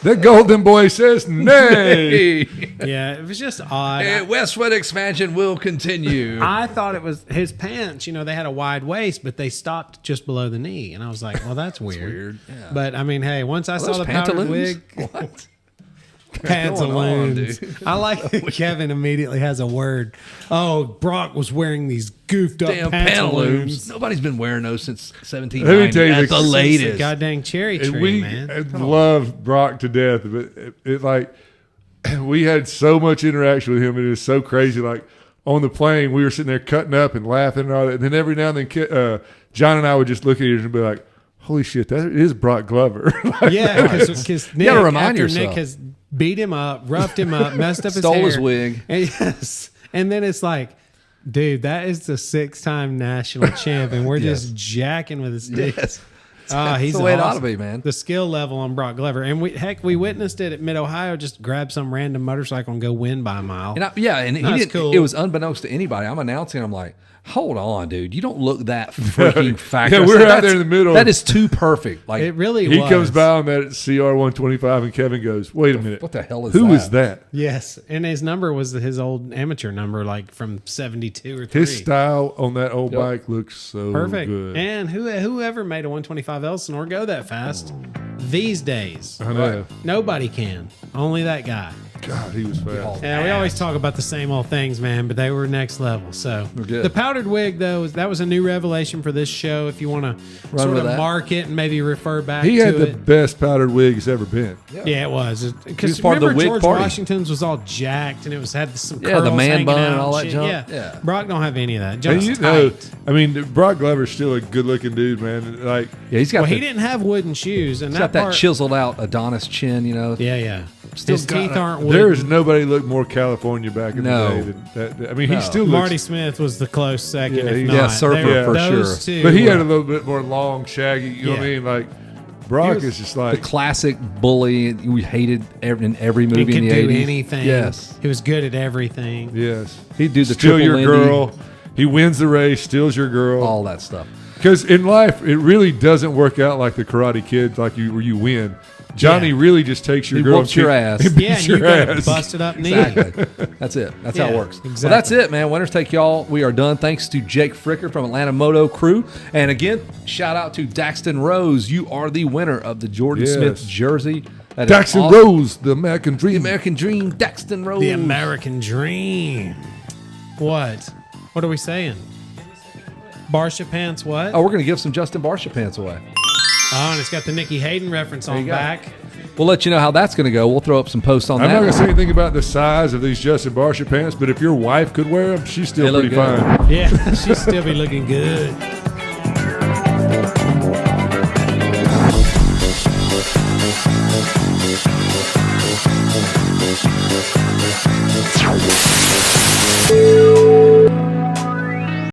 The golden boy says nay. Yeah, it was just odd. Westward expansion will continue. I thought it was his pants. They had a wide waist, but they stopped just below the knee, and I was like, "Well, that's weird." weird, yeah. But I mean, hey, once I saw Those the powdered pantaloons? wig, What? pantaloons. dude? I like that Kevin immediately has a word. Oh, Brock was wearing these goofed up Damn pantaloons. pantaloons. Nobody's been wearing those since Let me 1790 tell you at the- the It's a latest. goddamn cherry And tree, we man. love Brock to death, but it like we had so much interaction with him. It is so crazy. Like on the plane, we were sitting there cutting up and laughing and all that. And then every now and then, John and I would just look at each other and be like, "Holy shit, that is Brock Glover." Yeah, because Nick, gotta remind after yourself. Nick has beat him up, roughed him up, messed up his Stole hair, his wig. and, yes, and then it's like, dude, that is the 6-time national champ, and we're Yes. just jacking with his dick. Yes. He's the way it ought to awesome. be, man. The skill level on Brock Glover, and we witnessed it at Mid Ohio. Just grab some random motorcycle and go win by a mile. And and he That's didn't. cool. It was unbeknownst to anybody. I'm announcing. I'm like, hold on, dude. You don't look that freaking factor. Yeah, we're out That's- there in the middle. That is too perfect. Like, It really He was. comes by on that CR 125, and Kevin goes, "Wait a minute, what the hell is who that? is that?" Yes, and his number was his old amateur number, like from 72 or 3. His style on that old Yep. bike looks so Perfect. good. And whoever made a 125 Elsinore go that fast these days, I know. nobody can. Only that guy. God, he was fast. Yeah, we always talk about the same old things, man, but they were next level. So good. the powdered wig, though, that was a new revelation for this show. If you want to sort with of that. mark it and maybe refer back He to had the it. best powdered wig he's ever been. Yeah, it was. He Because was part of the remember wig George party. Washington's was all jacked and it was had some Yeah, the curls man hanging bun out and all that shit. junk. Yeah. Yeah. Brock don't have any of that. And Jump's you know, tight. I mean, Brock Glover's still a good-looking dude, man. Like, Yeah, he's got Well, the, he didn't have wooden shoes, and he's got that part, chiseled out Adonis chin. You know. Yeah, yeah. Still His got teeth it. aren't wooden. there is nobody looked more California back in No. the day than that. I mean, No. he still looks. Marty Smith was the close second, Yeah, if he's- not. Yeah, Surfer They were- for those sure. two But he had were- a little bit more long, shaggy. You know what I Yeah. mean? Like, Brock was is just The like, classic bully we hated in every he movie could in the do 80s. anything. Yes. He was good at everything. yes, He'd do the steal triple your Lindy, girl. He wins the race, steals your girl. all that stuff. Because in life, it really doesn't work out like the Karate Kid, like where you win. Johnny Yeah. really just takes your He girl. whoops your ass. He beats Yeah, and you your got a ass. busted up knee. Exactly. That's it. That's how it Yeah, works. exactly. Well, that's it, man. Winners take y'all. We are done. Thanks to Jake Fricker from Atlanta Moto Crew. And again, shout out to Daxton Rose. You are the winner of the Jordan Yes. Smith jersey. That is Daxton awesome. Rose, the American The Dream. American Dream, Daxton Rose. The American Dream. What? What are we saying? Barcia pants, what? Oh, we're going to give some Justin Barcia pants away. Oh, and it's got the Nikki Hayden reference on you go. back. We'll let you know how that's going to go. We'll throw up some posts on I'm that. not going to say anything about the size of these Justin Barcia pants, but if your wife could wear them, she's They still look pretty good. fine. Yeah, she'd still be looking good.